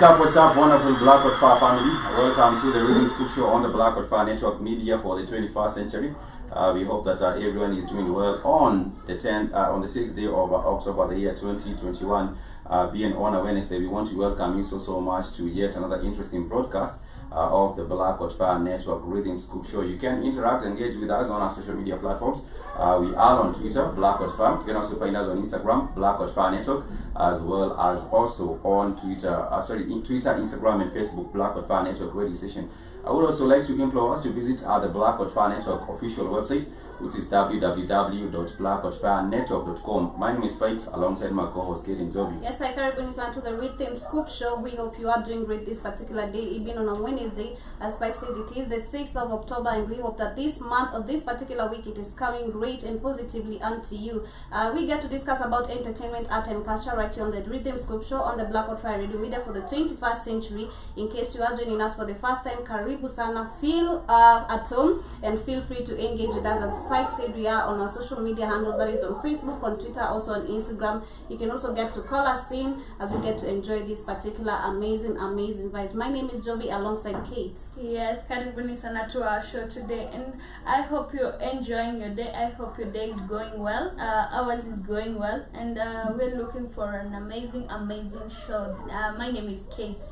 What's up, wonderful Blackwood Fire family. Welcome to the Rhythm Scoop Show on the Blackwood Fire Network Media for the 21st century. We hope that everyone is doing well on the 6th day of October, the year 2021. Being on a Wednesday, we want to welcome you so much to yet another interesting broadcast of the Blackwood Fire Network Rhythm Scoop Show. You can interact and engage with us on our social media platforms. We are on Twitter, Blackwood Fire. You can also find us on Instagram, Blackwood Fire Network, as well as also on Twitter, Instagram, and Facebook, Blackwood Fire Network Radio Station. I would also like to implore us to visit the Blackwood Fire Network official website, which is www.blackwoodfirenetwork.com. My name is Spikes, alongside my co-host Kate and Zobi. Yes, I carry brings on to the Rhythm Scoop Show. We hope you are doing great this particular day, even on a Wednesday. As Spike said, it is the 6th of October, and we hope that this month of this particular week, it is coming great and positively unto you. We get to discuss about entertainment, art, and culture right here on the Rhythm Scoop Show on the Blackwood Fire Radio Media for the 21st century. In case you are joining us for the first time, karibu sana. Feel at home and feel free to engage with us. As Spike said, we are on our social media handles, that is on Facebook, on Twitter, also on Instagram. You can also get to call us in as you get to enjoy this particular amazing vibes. My name is Joby alongside Kate. Yes, karibuni sana to our show today, and I hope you're enjoying your day. I hope your day is going well. Ours is going well, and we're looking for an amazing show. My name is Kate.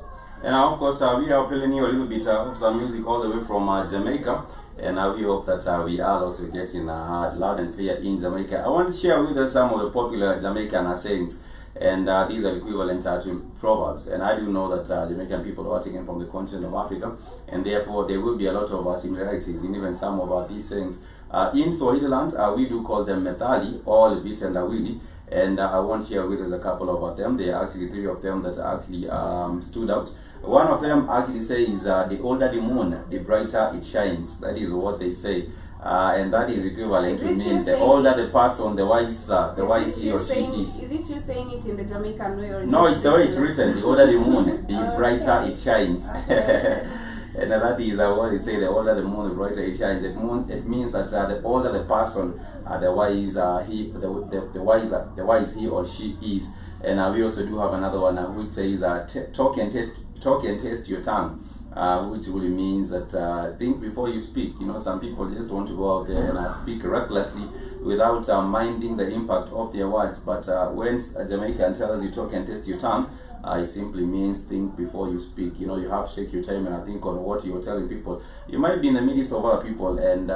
And of course, we are playing you a little bit of some music all the way from Jamaica. And we hope that we are also getting loud and clear in Jamaica. I want to share with us some of the popular Jamaican sayings, and these are equivalent to proverbs. And I do know that Jamaican people are taken from the continent of Africa, and therefore there will be a lot of similarities in even some of these sayings. In Swahili we do call them methali, all vit and awili. And I want to share with us a couple of them. There are actually 3 of them that actually stood out. One of them actually says, the older the moon, the brighter it shines. That is what they say. And that is equivalent to mean the older the person, the wise he or she is. Is it you saying it in the Jamaican way? Or is no, it's the way it's written. The older the moon, the brighter it shines. And that is what they say, the older the moon, the brighter it shines. It means that the older the person, the wiser he or she is. And we also do have another one which says, talk and taste your tongue. Which really means that think before you speak. You know, some people just want to go out there and speak recklessly without minding the impact of their words. But when a Jamaican tells you talk and taste your tongue, it simply means think before you speak. You know, you have to take your time and think on what you're telling people. You might be in the midst of other people and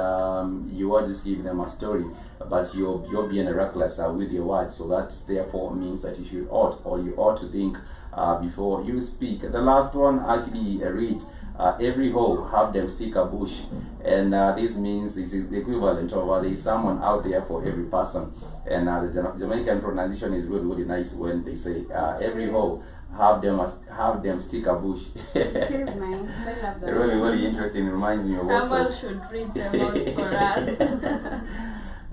you are just giving them a story, but you're being reckless with your words. So that therefore means that you ought to think before you speak. The last one actually reads, every hoe have them stick a bush. And this means this is the equivalent of there is someone out there for every person. And the Jamaican pronunciation is really nice when they say every hoe have them stick a bush. It is nice. I love that. Really interesting. It reminds me of someone should read them out for us.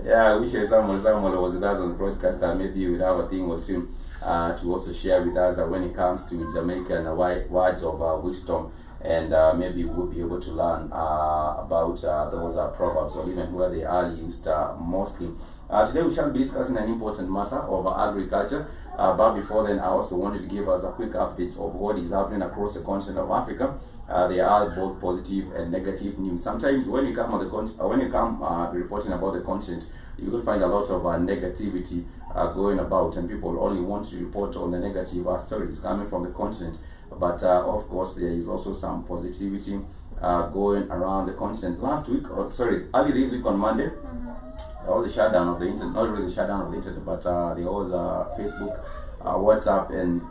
Yeah, I wish someone was with us on the broadcast, maybe with our thing or two to also share with us when it comes to Jamaican words of wisdom, and maybe we'll be able to learn about those proverbs, or even where they are used mostly. Today we shall be discussing an important matter of agriculture, but before then I also wanted to give us a quick update of what is happening across the continent of Africa. There are both positive and negative news. Sometimes when you come reporting about the continent, you will find a lot of negativity going about, and people only want to report on the negative stories coming from the continent. But of course, there is also some positivity going around the continent. Early this week on Monday, there was a shutdown of the internet. Not really the shutdown of the internet, but there was Facebook, WhatsApp, and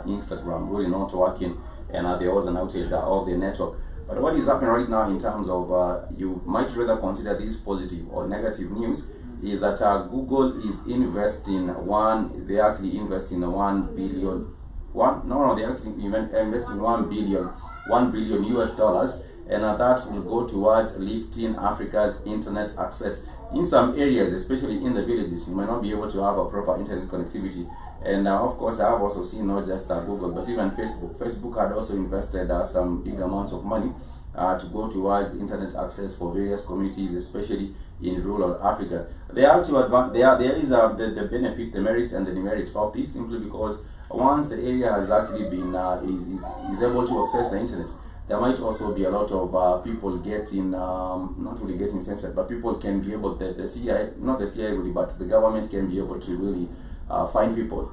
Instagram really not working, and there was an outage of the network. But what is happening right now in terms of you might rather consider this positive or negative news, is that Google is investing they actually invest in 1 billion, they actually invest in 1 billion US dollars, and that will go towards lifting Africa's internet access. In some areas, especially in the villages, you might not be able to have a proper internet connectivity. And of course, I have also seen not just Google, but even Facebook. Facebook had also invested some big amounts of money to go towards internet access for various communities, especially in rural Africa. There is the benefit, the merit, and the demerit of this, simply because once the area has actually been is able to access the internet, there might also be a lot of people getting, not really getting censored, but people can be able, the CIA, not the CIA really, but the government can be able to really find people,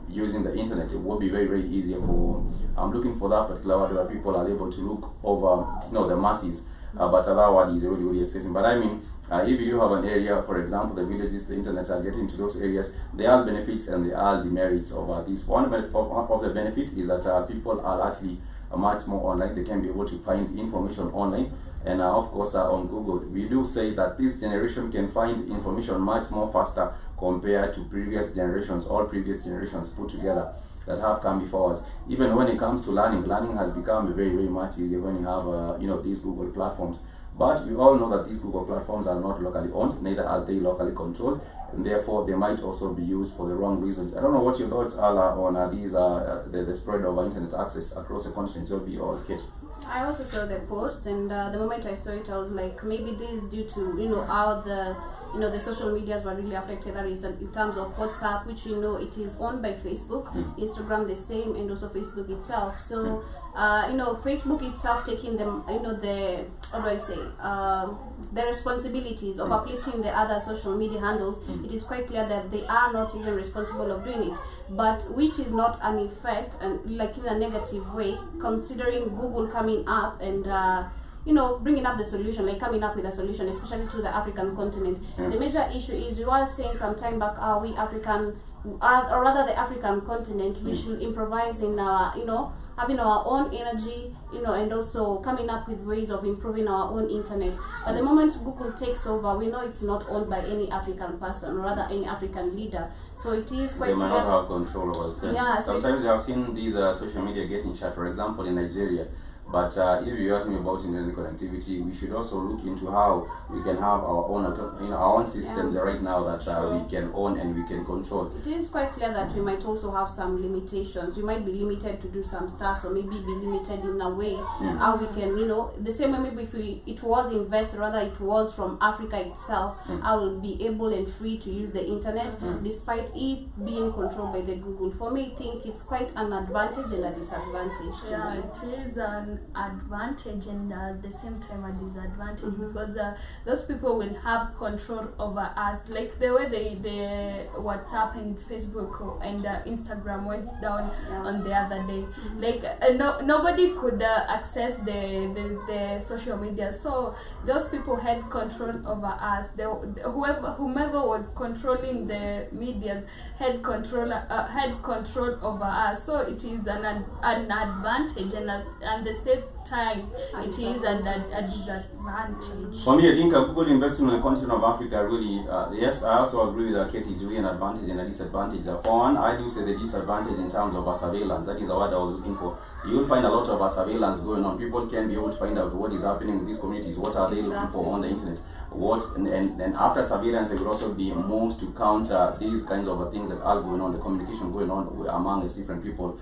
using the internet. It will be very, very easy for, I'm looking for that particular word where people are able to look over, the masses, but that one is really, really accessible. But I mean, if you have an area, for example, the villages, the internet are getting to those areas, there are benefits and there are demerits of this. One of the benefit is that people are actually much more online. They can be able to find information online, and of course on Google we do say that this generation can find information much more faster compared to previous generations, all previous generations put together that have come before us. Even when it comes to learning has become very, very much easier when you have these Google platforms. But we all know that these Google platforms are not locally owned, neither are they locally controlled, and therefore they might also be used for the wrong reasons. I don't know what your thoughts are on these the spread of internet access across the continent, Joby or Kate. I also saw the post, and the moment I saw it, I was like, maybe this is due to how the social medias were really affected. That is in terms of WhatsApp, which it is owned by Facebook, Instagram the same, and also Facebook itself. So Facebook itself taking them, the how do I say, the responsibilities of uplifting the other social media handles. It is quite clear that they are not even responsible of doing it, but which is not an effect, and like in a negative way, considering Google coming up and bringing up the solution, like coming up with a solution, especially to the African continent. The major issue is, we were saying some time back, we African, or rather the African continent, we should improvise in our, having our own energy, and also coming up with ways of improving our own internet. But the moment Google takes over, we know it's not owned by any African person, or rather any African leader. So it is quite. They might not have control over us. Yeah, sometimes you have seen these social media getting shut. For example, in Nigeria. But if you ask me about internet connectivity, we should also look into how we can have our own systems right now that we can own and we can control. It is quite clear that we might also have some limitations. We might be limited to do some stuff, or maybe be limited in a way how we can, the same way maybe if it was invested, rather it was from Africa itself, I will be able and free to use the internet despite it being controlled by the Google. For me, I think it's quite an advantage and a disadvantage. Yeah, it is an advantage and at the same time a disadvantage, because those people will have control over us, like the way the WhatsApp and Facebook and Instagram went down on the other day. Like nobody could access the social media, so those people had control over us. Whomever was controlling the media had control over us. So it is an advantage, and at the same time it is a disadvantage. For me, I think Google investing in the continent of Africa really, yes, I also agree with Kate, is really an advantage and a disadvantage. For one, I do say the disadvantage in terms of surveillance. That is the word I was looking for. You will find a lot of surveillance going on. People can be able to find out what is happening in these communities, what are they looking for on the internet, and after surveillance, there will also be moves to counter these kinds of things that are going on, the communication going on among the different people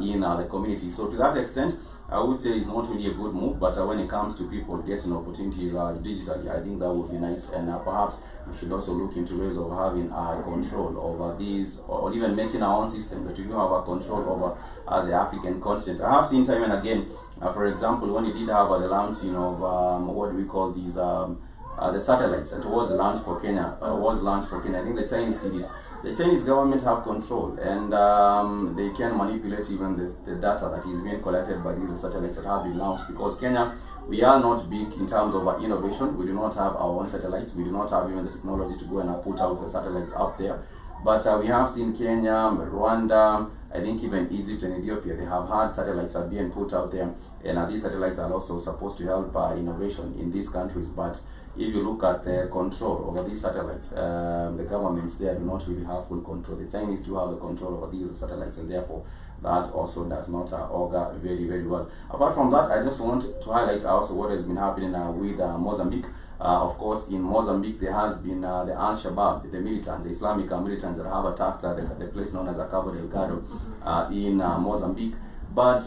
in the community. So to that extent, I would say it's not really a good move, but when it comes to people getting opportunities digitally, I think that would be nice, and perhaps we should also look into ways of having control over these, or even making our own system that we do have a control over as the African continent. I have seen time and again, for example, when we did have the launching of what do we call these the satellites that was launched for Kenya, I think the Chinese did it. The Chinese government have control, and they can manipulate even the data that is being collected by these satellites that have been launched, because Kenya, we are not big in terms of innovation. We do not have our own satellites. We do not have even the technology to go and put out the satellites up there. But we have seen Kenya, Rwanda, I think even Egypt and Ethiopia, they have had satellites are being put out there, and these satellites are also supposed to help innovation in these countries. But if you look at the control over these satellites, the governments there do not really have full control. The Chinese do have the control over these satellites, and therefore that also does not augur very, very well. Apart from that, I just want to highlight also what has been happening with Mozambique. Of course, in Mozambique, there has been the Al-Shabaab, the militants, the Islamic militants that have attacked the place known as Cabo Delgado in Mozambique. But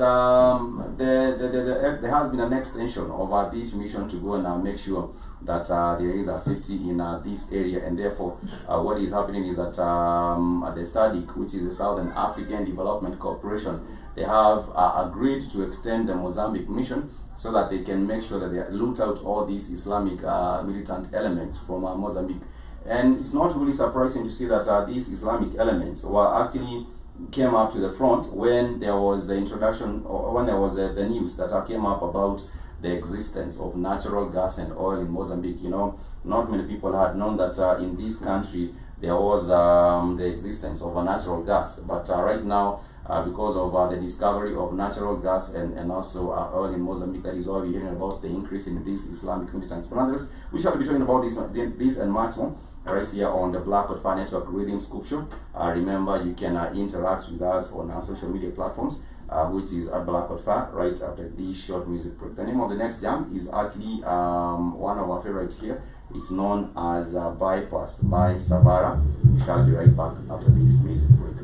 there has been an extension of this mission to go and make sure that there is a safety in this area, and therefore what is happening is that the SADC, which is the Southern African Development Corporation, they have agreed to extend the Mozambique mission so that they can make sure that they loot out all these Islamic militant elements from Mozambique. And it's not really surprising to see that these Islamic elements were actually came up to the front when there was the introduction, or when there was the news that came up about the existence of natural gas and oil in Mozambique. You know, not many people had known that in this country there was the existence of a natural gas, but right now because of the discovery of natural gas and also oil in Mozambique, that is why we're hearing about the increase in these Islamic militants. But nonetheless, we shall be talking about this and much more right here on the Black Hot Fire Network Rhythm Scoop Show. Remember, you can interact with us on our social media platforms, which is at Black Hot Fire, right after this short music break. The name of the next jam is actually one of our favorites here. It's known as Bypass by Savara. We shall be right back after this music break.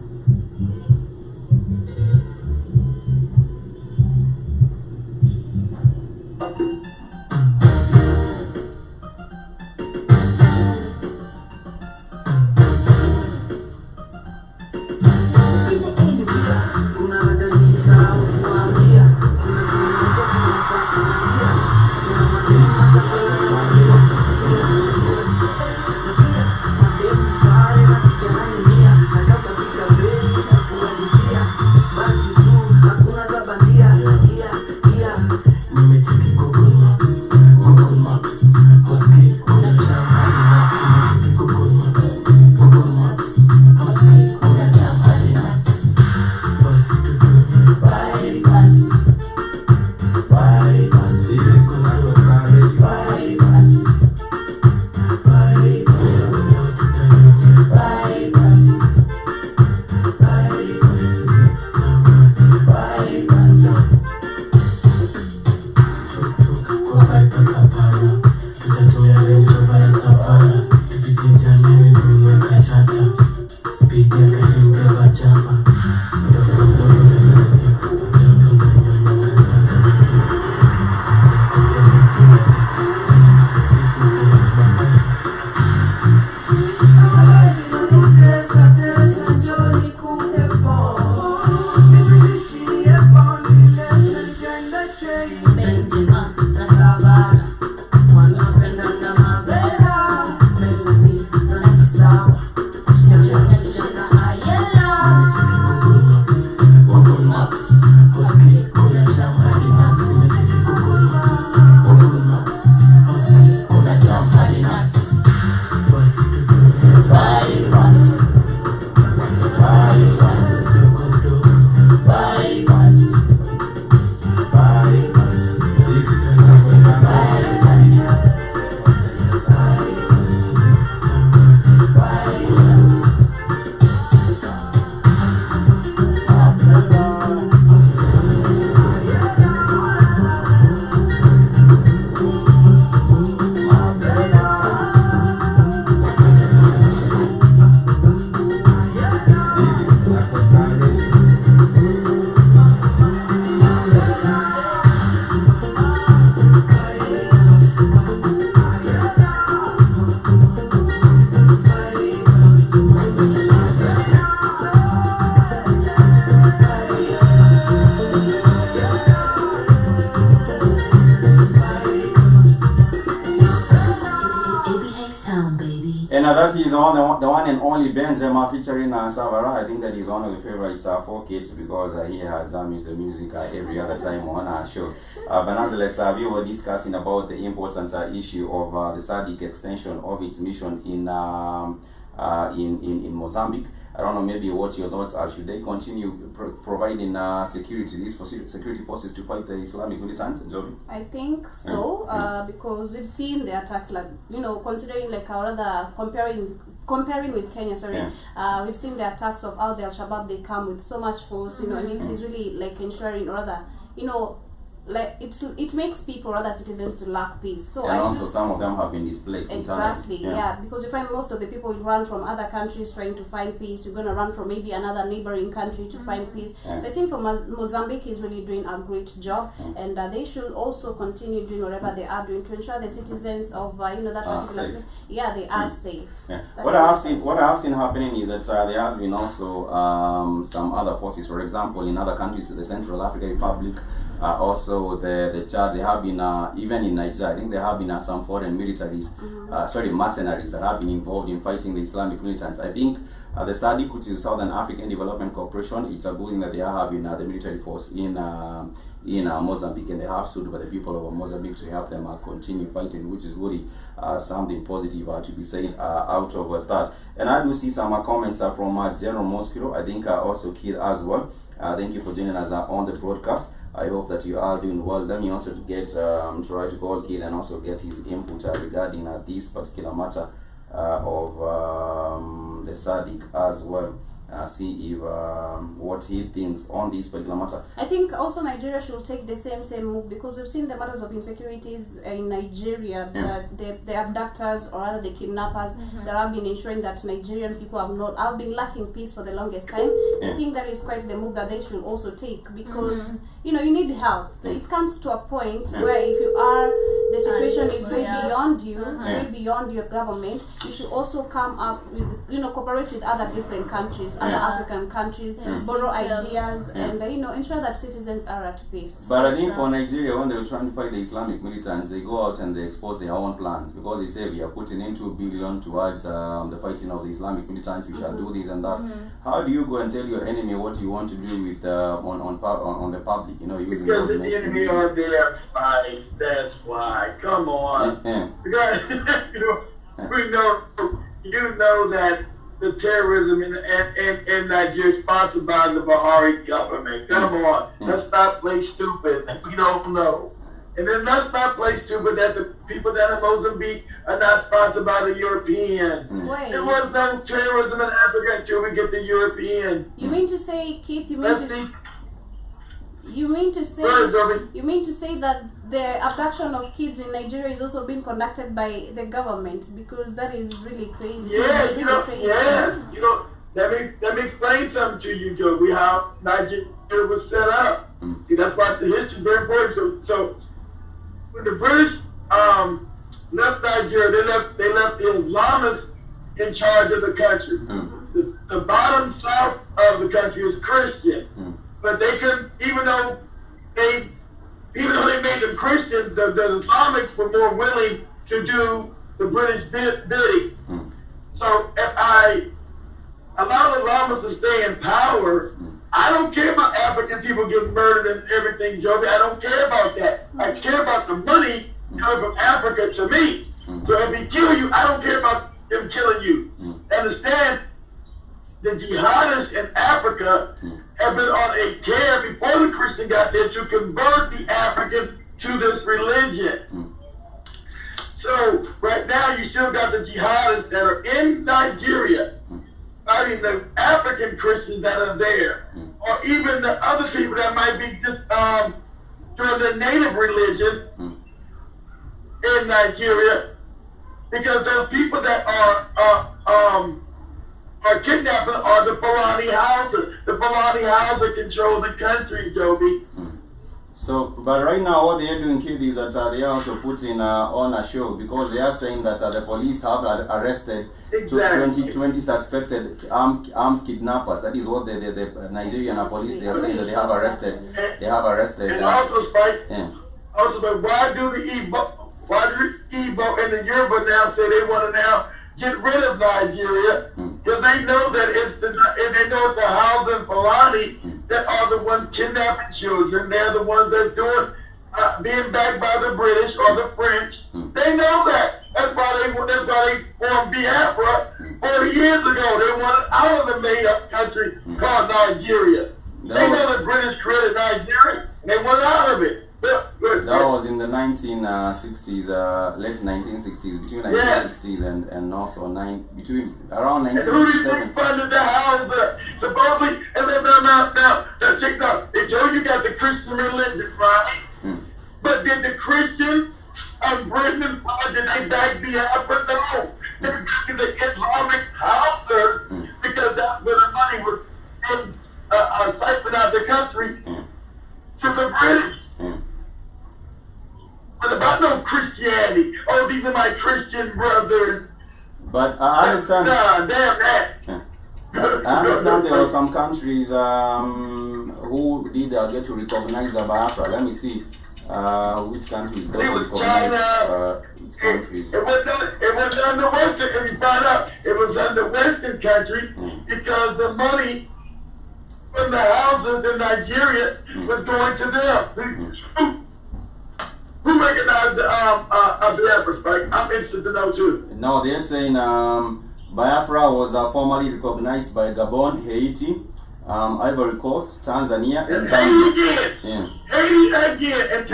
And that is the one and only Benzema featuring Savara. I think that is one of the favorites for kids because he has used the music every other time on our show. But nonetheless, we were discussing about the important issue of the SADC extension of its mission in in Mozambique. I don't know, maybe what your thoughts are. Should they continue providing security, these security forces to fight the Islamic militants? Jovi? I think so, because we've seen the attacks, like, considering, like, or rather comparing with Kenya, we've seen the attacks of how the Al-Shabaab, they come with so much force, and it is really, like, ensuring, or rather, like, it makes people, other citizens, to lack peace. So and also some of them have been displaced. Exactly, yeah, because you find most of the people will run from other countries trying to find peace. You're going to run from maybe another neighboring country to find peace. So I think for Mozambique is really doing a great job, and they should also continue doing whatever they are doing to ensure the citizens of that particular place, they are safe. What I have seen happening is that there has been also some other forces, for example, in other countries, the Central African Republic, also the Chad. They have been even in Nigeria, I think there have been some foreign militaries, mercenaries that have been involved in fighting the Islamic militants. I think the SADC, which is Southern African Development Corporation, it's a good thing that they are having the military force in Mozambique, and they have stood by the people of Mozambique to help them continue fighting, which is really something positive to be said out of that. And I do see some comments from General Mosquito, I think also Keith as well. Thank you for joining us on the broadcast. I hope that you are doing well. Let me also get try to call Keith and also get his input regarding this particular matter of the SADC as well. See if what he thinks on this particular matter. I think also Nigeria should take the same move, because we've seen the matters of insecurities in Nigeria, that the abductors, or rather the kidnappers, that have been ensuring that Nigerian people have been lacking peace for the longest time. I think that is quite the move that they should also take, because you need help. It comes to a point where if the situation is way beyond you, way beyond your government, you should also come up with, cooperate with other different countries, other African countries, borrow ideas, and ensure that citizens are at peace. But I think for Nigeria, when they were trying to fight the Islamic militants, they go out and they expose their own plans, because they say we are putting in $2 billion towards the fighting of the Islamic militants. We shall do this and that. How do you go and tell your enemy what you want to do with on the public? Using because the enemy are their spies. That's why. Come on. Because we know. You know that the terrorism in Nigeria is sponsored by the Buhari government. Come on. Let's not play stupid. We don't know. And then let's not play stupid that the people down in Mozambique are not sponsored by the Europeans. There was no terrorism in Africa until we get the Europeans. You mean to say, Keith, you mean to say that the abduction of kids in Nigeria is also being conducted by the government? Because that is really crazy. Yeah, let me explain something to you, Joe. How Nigeria was set up. See, that's why the history is very important. So when the British left Nigeria, they left the Islamists in charge of the country. The bottom south of the country is Christian. But they could, even though they made them Christians, the Islamics were more willing to do the British bidding. So if I allow the Islamists to stay in power, I don't care about African people getting murdered and everything, Joby. I don't care about that. I care about the money coming from Africa to me. So if he kill you, I don't care about them killing you. Understand? The jihadists in Africa have been on a tear before the Christian got there to convert the African to this religion. So right now you still got the jihadists that are in Nigeria fighting the African Christians that are there, or even the other people that might be just doing the native religion in Nigeria, because those people that are kidnapping are the Fulani houses. The Fulani houses control the country, Joby. So, but right now what they are doing, Kid, is that they are also putting on a show, because they are saying that the police have arrested 20 suspected armed kidnappers. That is what the Nigerian police, they are saying that they have arrested. And also, Spike, but why do the Igbo and the Yoruba now say they want to now get rid of Nigeria? Because they know that it's the housing Fulani that are the ones kidnapping children. They're the ones that are doing being backed by the British or the French. They know that. That's why they formed Biafra, 40 years ago, they wanted out of the made-up country called Nigeria. They know the British created Nigeria, and they wanted out of it. That was in the 1960s, late 1960s, between 1960s and also between around 1967. And who do you think funded the house? Supposedly, and then now, check out. They told you got the Christian religion, right? But did the Christians of Britain and Paul, did they back Biafra? No. They were back the Islamic houses because that's where the money was siphoned out of the country to the British. But about no Christianity. Oh, these are my Christian brothers. But I understand. Nah, damn that. I understand there were some countries who did get to recognize Biafra. Let me see which countries got to recognize which countries. It was on the Western, if you find out, it was on the Western countries because the money from the houses in Nigeria was going to them. Who recognized the Biafra spikes? I'm interested to know too. No, they're saying Biafra was formally recognized by Gabon, Haiti, Ivory Coast, Tanzania, and Zambia. Haiti again. Haiti again. And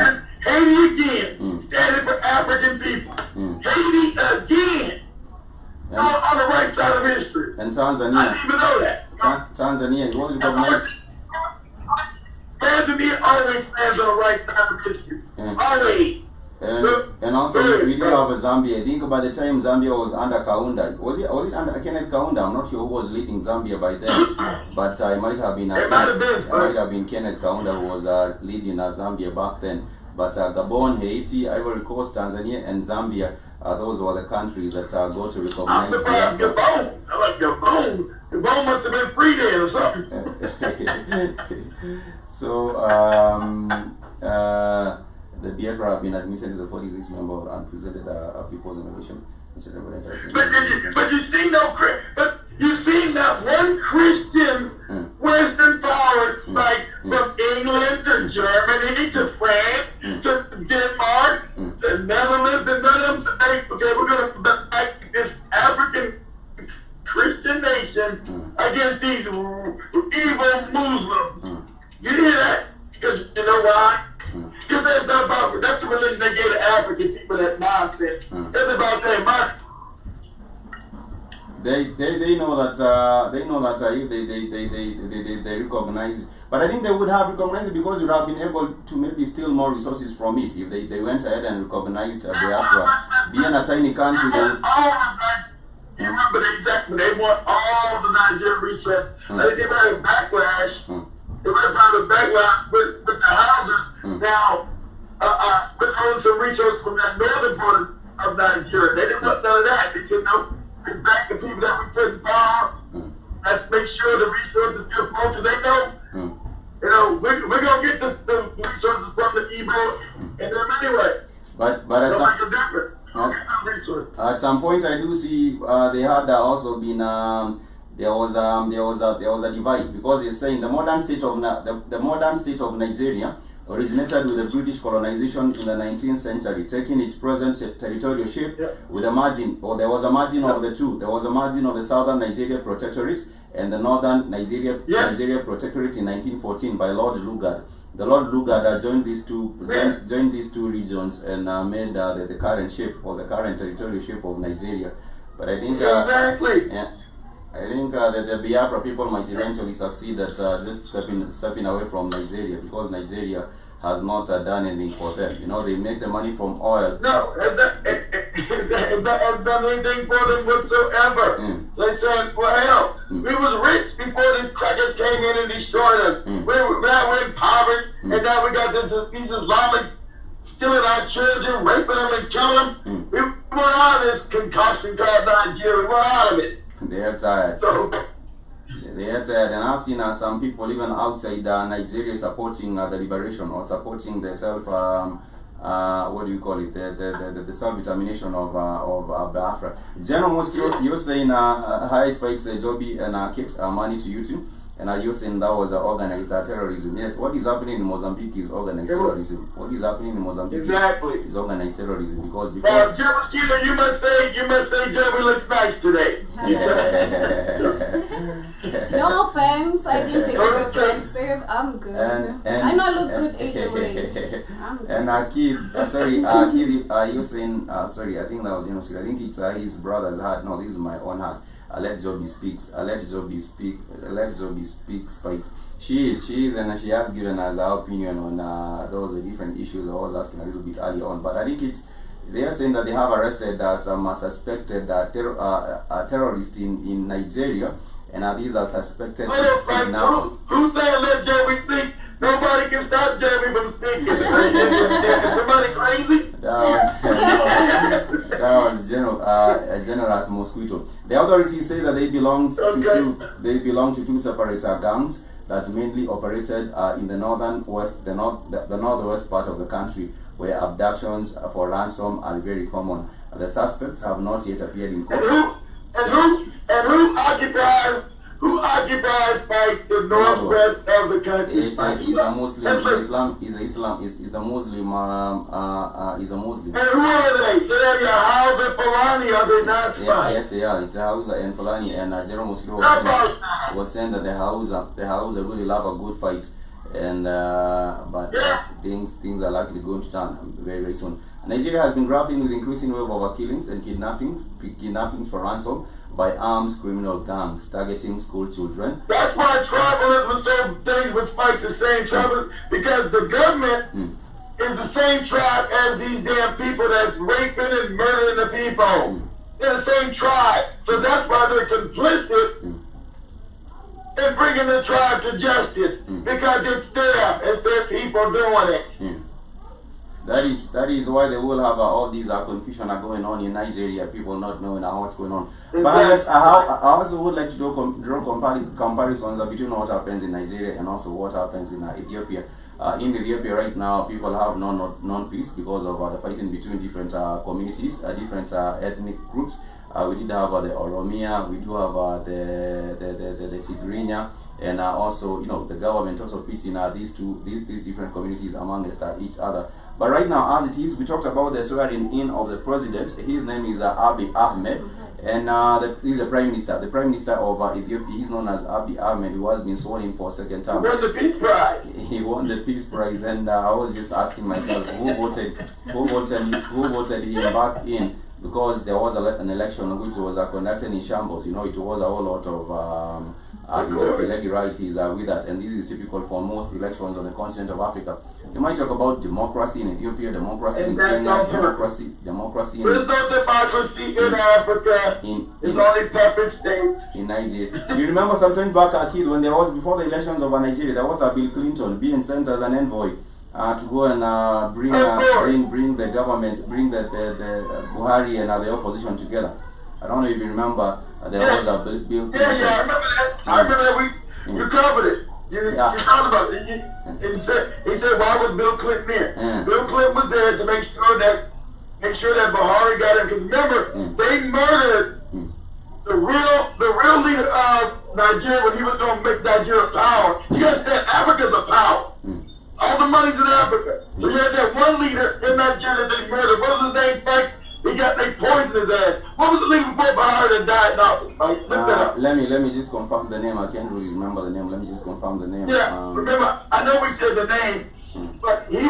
Haiti again. Standing for African people. Haiti again. On the right side of history. And Tanzania. I didn't even know that. Tanzania, it was recognized. Tanzania always stands on the right side of history. Always. And also we do have Zambia. I think by the time Zambia was under Kaunda, was it under Kenneth Kaunda? I'm not sure who was leading Zambia by then, but it might have been Kenneth Kaunda who was leading Zambia back then. But Gabon, Haiti, Ivory Coast, Tanzania, and Zambia, those were the countries that got to recognize. I'm surprised Gabon. I like Gabon. Gabon must have been free then or something. So the Biafra have been admitted as a 46 member and presented People's Innovation. But you see not one Christian Western powers like from England to Germany to France to Denmark to Netherlands and none of them say, okay, we're going to fight this African Christian nation against these evil Muslims. You hear that? Because you know why? Because that's the religion they gave the African people, that nonsense. That's about their money. They know that if they recognize it. But I think they would have recognized it because you would have been able to maybe steal more resources from it if they went ahead and recognized Biafra. Being a tiny country, they would... You remember exactly, they want all the Nigerian resources. They did a backlash. They went about a backlash with the houses. Now, we're throwing some resources from that northern part of Nigeria. They didn't want none of that. They said, no, it's back to people that we put in power. Let's make sure the resources still flow, because they know, you know, we're going to get the resources from the Igbo and them anyway. But it'll make a difference. At some point, I do see they had also been there was a divide, because they're saying the modern state of Nigeria originated with the British colonization in the 19th century, taking its present territorial shape with a margin, or there was a margin of the two. There was a margin of the Southern Nigeria Protectorate and the Northern Nigeria Protectorate in 1914 by Lord Lugard. The Lord Lugard joined these two regions and made the current shape, or the current territorial shape of Nigeria. But I think I think that the Biafra people might eventually succeed at just stepping away from Nigeria, because Nigeria has not done anything for them. You know, they make the money from oil. No, it has done anything for them whatsoever. They said, well, hell, we was rich before these crackers came in and destroyed us. Now we're impoverished, and now we got these Islamics stealing our children, raping them and killing them. We want out of this concoction called Nigeria. We want out of it. They are tired. They are tired, and I've seen some people even outside Nigeria supporting the liberation, or supporting the self. What do you call it? The self-determination of Biafra. General Mosque, you're saying hi, Spikes, Joby, and Kate, money to you too. And are you saying that was organized terrorism? Yes, what is happening in Mozambique is organized terrorism. What is happening in Mozambique is organized terrorism, because before... Jerry, you must say Jerry looks nice today. No offense, I didn't take it offensive. I'm good. I know I look good either way. I'm good. And Akid, sorry, Akid, you saying, sorry, I think that was, I think it's his brother's heart. No, this is my own heart. Let Joby speaks. Let Joby speak. Let Joby speak. Spikes. She is, and she has given us her opinion on those different issues I was asking a little bit earlier on. But I think they are saying that they have arrested some suspected terrorists in Nigeria, and these are suspected kidnappers. Who's saying let Joby speak? Nobody can stop Jeremy from speaking. Is somebody crazy? That was Generous Mosquito. The authorities say that they belong to two separate gangs that mainly operated in the the northwest part of the country, where abductions for ransom are very common. The suspects have not yet appeared in court. Who occupies the northwest of the country? He's a Muslim. He's a Muslim. And who are they? They are your Hausa Fulani, are they not spies? Yes, they are. It's a Hausa and Fulani, and Jerome Mosquito was saying that the Hausa really love a good fight, and things are likely going to turn very, very soon. Nigeria has been grappling with increasing wave of killings and kidnapping for ransom by armed criminal gangs targeting school children. That's why tribalism is so dangerous. Spikes the same tribalism, because the government is the same tribe as these damn people that's raping and murdering the people. They're the same tribe, so that's why they're complicit in bringing the tribe to justice, because it's their people doing it. That is why they will have all these confusion are going on in Nigeria, people not knowing what's going on. But I also would like to draw comparisons between what happens in Nigeria and also what happens in Ethiopia. In Ethiopia right now, people have non-peace because of the fighting between different communities, different ethnic groups. We did have the Oromia, we do have the Tigrinya, and also the government also pitching these different communities amongst each other. But right now, as it is, we talked about the swearing in of the president. His name is Abiy Ahmed, and he's the prime minister. The prime minister of Ethiopia, he's known as Abiy Ahmed, who has been sworn in for a second time. He won the peace prize. He won the peace prize, and I was just asking myself, who voted him back in? Because there was an election which was conducted in shambles. It was a whole lot of irregularities with that, and this is typical for most elections on the continent of Africa. You might talk about democracy in Ethiopia, democracy in Kenya, democracy in... There's no democracy in Africa. It's only puppet states. In Nigeria. You remember some time back, kid, when there was, before the elections of Nigeria, there was a Bill Clinton being sent as an envoy to go and bring the government, bring the Buhari and the opposition together. I don't know if you remember, there was a Bill Clinton. I remember that. I remember that. You covered it. You talked about it. He said, why was Bill Clinton there? Bill Clinton was there to make sure that Buhari got him. Because remember, they murdered the real leader of Nigeria when he was going to make Nigeria power. You understand, Africa's a power. All the money's in Africa. So you had that one leader in Nigeria that they murdered. What was his name, Spikes? They poisoned his ass. What was the leader before Buhari that died in office, Spikes? Look that up. Let me just confirm the name. I can't really remember the name. Let me just confirm the name. Yeah, remember, I know we said the name, but he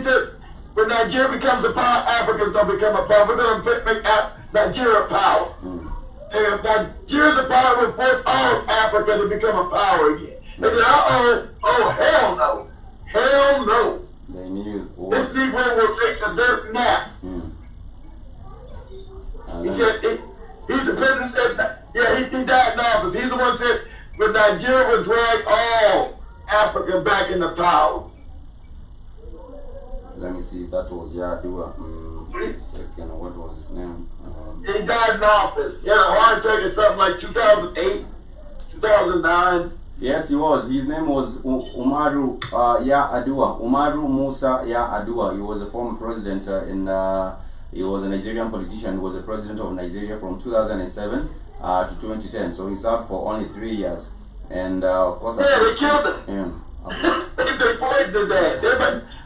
said, when Nigeria becomes a power, Africa's going to become a power. We're going to make Nigeria a power. And if Nigeria's a power, we'll force all of Africa to become a power again. They said, hell no. Hell no. They knew. This Negro will take the dirt nap. He said, he's the president said, he died in office. He's the one that said, but Nigeria will drag all Africa back into power. Let me see if that was Yadua. Second, what was his name? He died in office. He had a heart attack or something like 2008, 2009. Yes, he was. His name was Umaru Yar'Adua. Umaru Musa Yar'Adua. He was a former president he was a Nigerian politician. He was the president of Nigeria from 2007 to 2010. So he served for only 3 years. And of course, yeah, they killed him. Yeah. They poisoned his ass.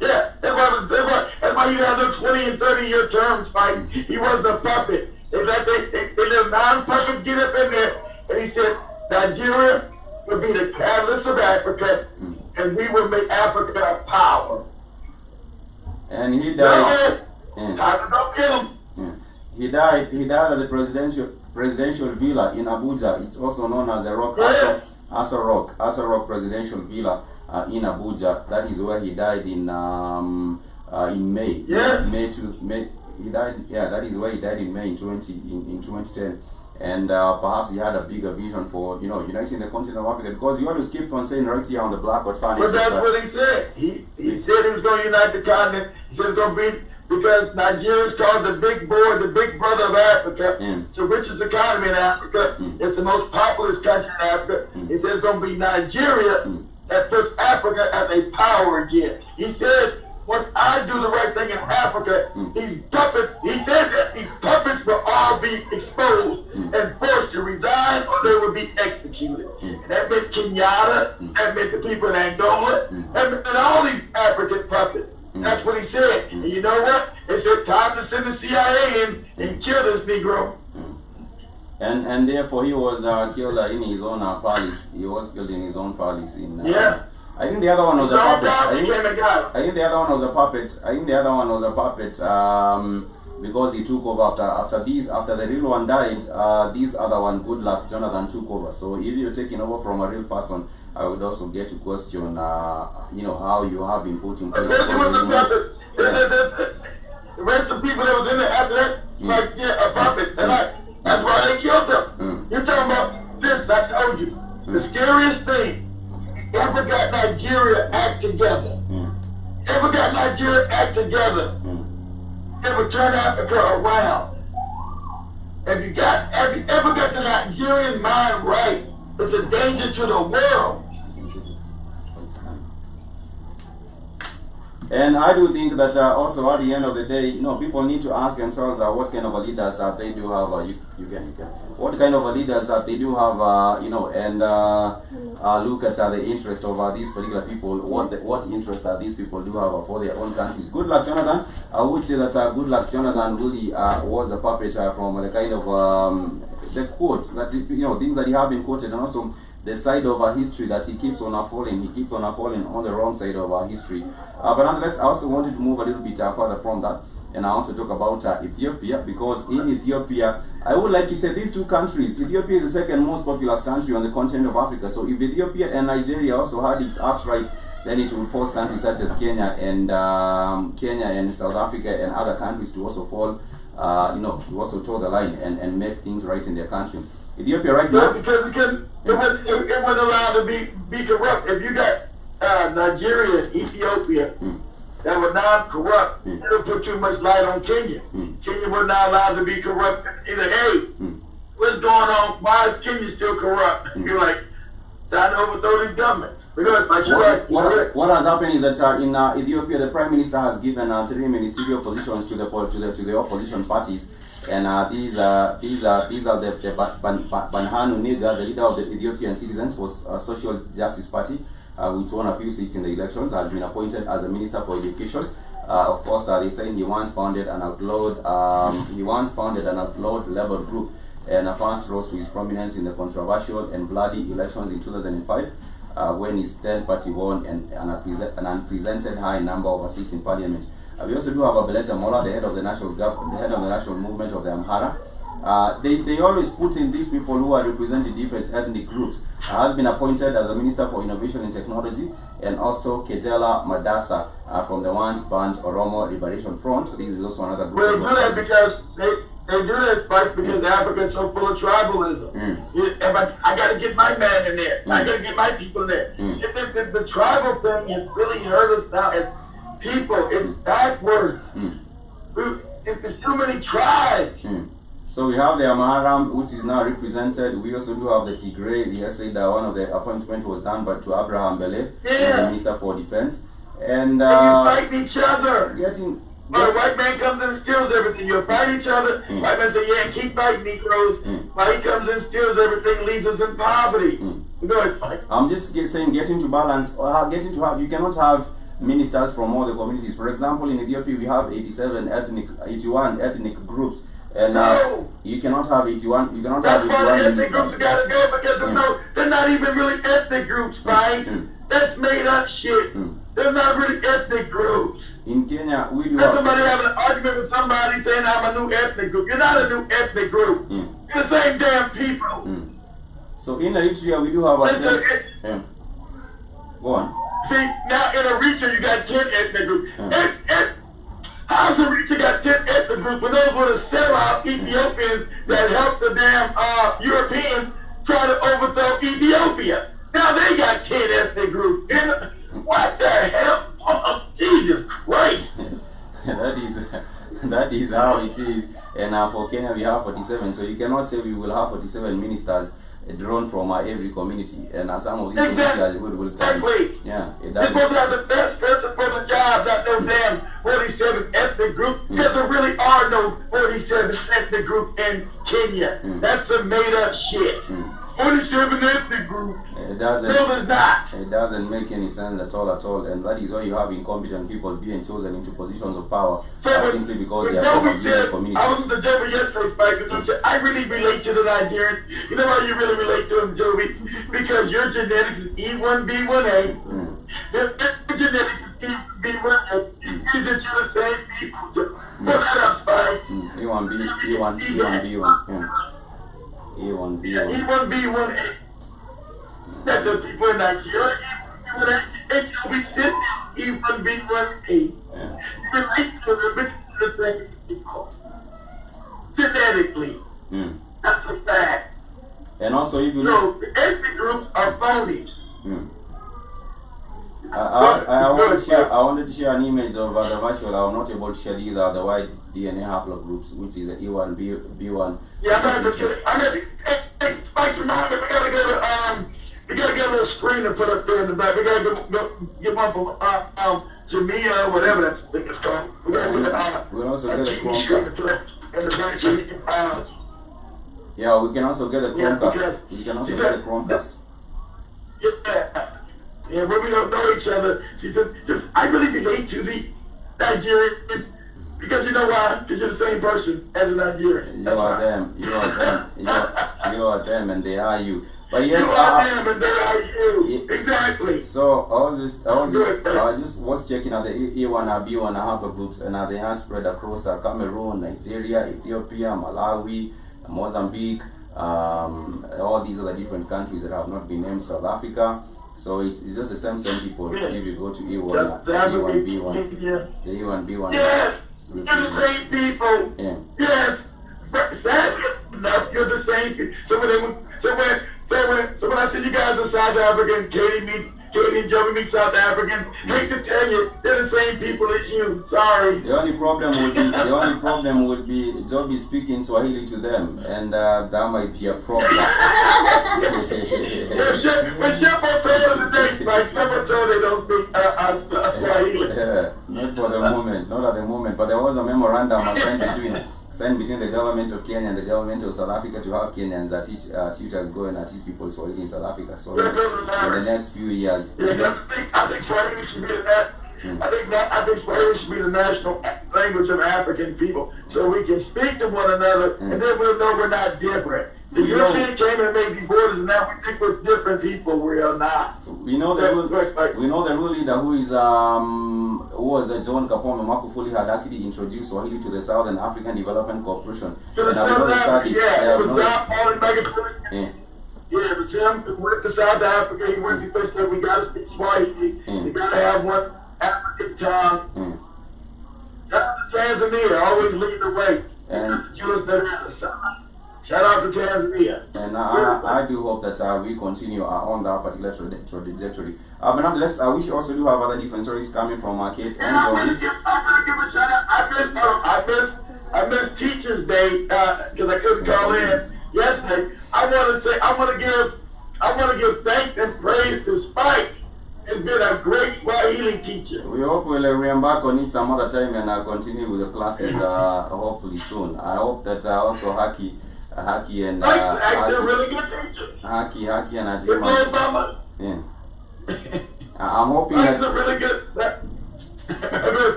Yeah, that's why you have those 20 and 30-year terms fighting. He wasn't a puppet. They let a non-puppet get up in there, and he said Nigeria would be the catalyst of Africa, and we would make Africa a power. And he died. Don't kill him. Yeah. He died at the presidential villa in Abuja. It's also known as the Asa Rock Presidential Villa in Abuja. That is where he died in May. Yes. He died. Yeah, that is where he died in May in 2010. And perhaps he had a bigger vision for uniting the continent of Africa, because you always keep on saying right here on the Blackboard Fan. But that's what he said. He said he was going to unite the continent. He said it's going to be because Nigeria is called the big boy, the big brother of Africa. It's the richest economy in Africa. It's the most populous country in Africa. He said it's going to be Nigeria that puts Africa as a power again. He said, once I do the right thing in Africa, these puppets, he said that these puppets will all be exposed and forced to resign, or they will be executed. And that meant Kenyatta, that meant the people in Angola, that meant all these African puppets. That's what he said. And you know what? They said time to send the CIA in and kill this Negro. And therefore he was killed in his own palace. He was killed in his own palace. I think the other one was a puppet. I think the other one was a puppet. Because he took over after the real one died. This other one, good luck, Jonathan, took over. So if you're taking over from a real person, I would also get to question, how you have been putting. The rest of the people that was in there after that, a puppet. And that's why they killed them. You're talking about this, I told you. The scariest thing, ever got Nigeria act together. Ever got Nigeria act together. Ever turn Africa around. Have you ever got the Nigerian mind right? It's a danger to the world. And I do think that also at the end of the day, people need to ask themselves what kind of a leaders that they do have. What kind of a leaders that they do have, and look at the interest of these particular people. What interest that these people do have for their own countries. Good luck, Jonathan. I would say that good luck, Jonathan really was a puppet from the kind of the quotes that things that he have been quoted, and also the side of our history that he keeps on falling. He keeps on falling on the wrong side of our history. But nonetheless, I also wanted to move a little bit further from that, and I also talk about Ethiopia, because in Ethiopia, I would like to say these two countries. Ethiopia is the second most populous country on the continent of Africa. So if Ethiopia and Nigeria also had its acts right, then it would force countries such as Kenya and South Africa and other countries to also fall, to also toe the line and make things right in their country. Ethiopia right now, because it wasn't allowed to be corrupt. If you got Nigeria and Ethiopia that were non-corrupt, it'll put too much light on Kenya. Kenya was not allowed to be corrupt. Either, hey, what's going on? Why is Kenya still corrupt? You're like, trying to overthrow these governments. Because, like, what has happened is that in Ethiopia, the Prime Minister has given 3 ministerial positions to the opposition parties. And these are the Banhanu Niga, the leader of the Ethiopian Citizens for Social Justice Party, which won a few seats in the elections, has been appointed as a Minister for Education. Of course, they say he once founded an outlawed labor group, and first rose to his prominence in the controversial and bloody elections in 2005, when his then party won an unprecedented high number of seats in parliament. We also do have Abeleta Mola, the head of the national movement of the Amhara. They always put in these people who are representing different ethnic groups. Has been appointed as a Minister for Innovation and Technology, and also Ketela Madasa from the once banned Oromo Liberation Front. This is also another group. Well, they do that because they do that, Spike, because Africa is so full of tribalism. I got to get my man in there. I got to get my people in there. The tribal thing has really hurt us now as people. It's backwards. There's too many tribes. So we have the Amhara, which is now represented. We also do have the Tigray. They say that one of the appointment was done by to Abraham Bele, the Minister for Defense. And fighting each other. The white man comes in and steals everything. You fight each other. White man say, yeah, keep fighting Negroes. While he comes in and steals everything, leaves us in poverty. Go ahead, Mike. I'm just saying, getting to balance, or getting to have, you cannot have ministers from all the communities. For example, in Ethiopia, we have 81 ethnic groups. And No. you cannot have 81. You cannot That's have why 81 the ethnic groups ministers. gotta go, because they're not even really ethnic groups, Mike. That's made up shit. They're not really ethnic groups. In Kenya, we do There's have. somebody having an argument with somebody saying I'm a new ethnic group. You're not a new ethnic group. You're the same damn people. So in Eritrea, we do have a Listen, Go on. see, now in Eritrea you got 10 ethnic groups. How's Eritrea got 10 ethnic groups when those were the sellout Ethiopians that helped the damn Europeans try to overthrow Ethiopia? Now they got 10 ethnic groups. What the hell? Oh, Jesus Christ. that is how it is. And for Kenya, we have 47. So you cannot say we will have 47 ministers drawn from every community. And some of these ministers will tell you. Exactly. Yeah, it They're supposed doesn't. to have the best person for the job, not no damn 47 ethnic group. Because there really are no 47 ethnic groups in Kenya. That's a made up shit. 47 ethnic group. It doesn't. No, there's not. It doesn't make any sense at all, and that is why you have incompetent people being chosen into positions of power simply because they are from a given community. I was in the Joby yesterday, Spike, and said, I really relate to the Nigerians. You know why you really relate to them, Joby? Because your genetics is E1B1A. Their genetics is E1B1A. Means that you're the same people. Put that up, Spike. E1B1. Yeah, E1B1A. That the people in Nigeria, E1B1A, and we sit E1B1A. You relate to them because you're the same people. Genetically. That's a fact. And also, if you So, the ethnic groups are phony. I wanted to share an image of the virtual. I was not able to share these are the white DNA haplogroups, which is the E1B1. Yeah, I'm gonna Spike's remind me, we gotta get a little screen to put up there in the back. We gotta get one from Jamia or whatever that thing is called. We gotta get We'll also a get a TV screen to Chromecast. put up in the back so we can Yeah, we can also get a Chromecast. because- We can also get a Chromecast. Yeah, when we don't know each other, she said, I really relate to the Nigerians because you know why? Because you're the same person as a Nigerian. You are them. You are them, and they are you. But yes, You are them and they are you. Exactly. So I just was checking out the E1 and B1 haplogroups, and they are spread across Cameroon, Nigeria, Ethiopia, Malawi, Mozambique, all these other different countries that have not been named, South Africa. So it's just the same people. If you go to E1, E1, B1, the E1, B1. Yes, you're the same people. Yeah. Yes, sadly enough, you're the same people. So when I see you guys in South Africa and Katie and Joey meet South Africans, hate to tell you, they're the same people as you. Sorry. The only problem would be Joby speaking Swahili to them, and that might be a problem. When Shepherd told today, like Shepherd told they don't speak Swahili. Yeah, not for the moment, not at the moment. But there was a memorandum signed between the government of Kenya and the government of South Africa to have Kenyans tutors go and teach people Swahili in South Africa. So in the next few years, I think Swahili should be I think Swahili should be the national language of African people, so we can speak to one another, and then we'll know we're not different. The Europeans came and made these borders, and now we think we're different people. We are not. we know the rule leader who was John Kapome Magufuli had actually introduced Swahili to the Southern African Development Corporation. To the South Africa, it was John Paul and Magufuli. Yeah, it was him who went to South Africa. He went to the said we gotta speak Swahili. We gotta have one African tongue. Shout out to Tanzania, always leading the way. Shout out to Tanzania. And I do hope that we continue on that particular trajectory. But nonetheless, we should also do have other different stories coming from Kate and I'm Joey. gonna give a shout out. I missed Teachers Day because I couldn't call in yesterday. I want to give thanks and praise to Spike. Has been a great Swahili teacher. We hope we'll re-embark on it some other time and continue with the classes hopefully soon. I hope that also Haki Haki and Spike's actually a really good teacher. Haki and It blows Ajima. my mind. Yeah. I'm hoping Spike's a that. really good.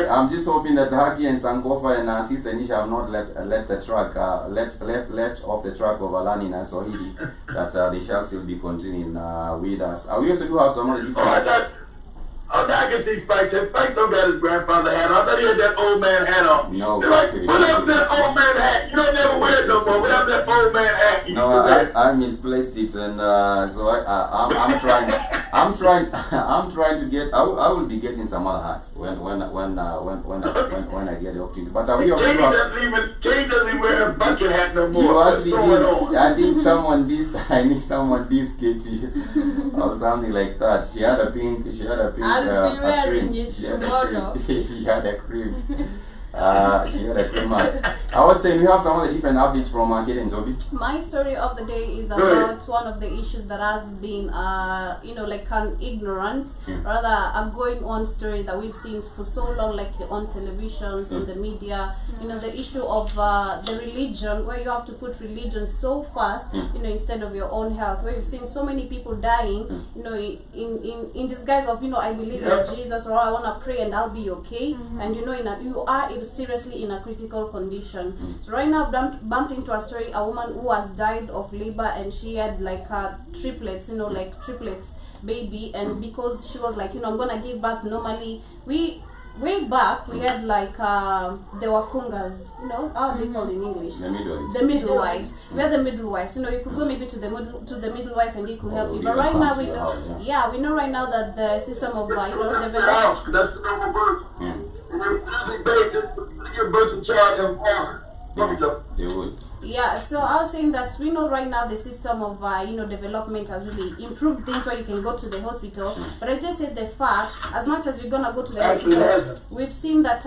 I'm just hoping that Haki and Sankofa and Sister Nisha have not let the track left off the track of Alani and Swahili, that they shall still be continuing with us. We also do have some other different. Oh, now I can see Spike. Spike don't got his grandfather hat on. I thought he had that old man hat on. No. They're like, what happened to that old man hat? You don't never wear it no more. What happened to that old man hat? No, I misplaced it, and so I'm trying to get. I will be getting some other hats when I get the opportunity. But we Kay doesn't even wear a bucket hat no more. You actually dissed. I think someone dissed Katie or something like that. She had a pink. I'll be wearing it tomorrow. She had a cream. She had a cream. I was saying we have some other different updates from Hidden Zombie. My story of the day is about one of the issues that has been, like an ignorant, rather a going on story that we've seen for so long, like on televisions, on the media. The issue of the religion, where you have to put religion so fast, instead of your own health. Where you've seen so many people dying, in disguise of, I believe in Jesus, or I want to pray and I'll be okay, and you are seriously in a critical condition. So right now I've bumped into a story, a woman who has died of labor, and she had like triplets, like triplets baby, and because she was like, I'm gonna give birth normally. Way back we had like the wakungas, how they call in English, the midwives. We had the midwives. You could go maybe to the midwife and they could help you. But right now we know, we know right now that the system of development. That's the normal birth. They give birth to child in water. They would. Yeah, so I was saying that we know right now the system of development has really improved things where you can go to the hospital. But I just said the fact, as much as you're gonna go to the hospital, we've seen that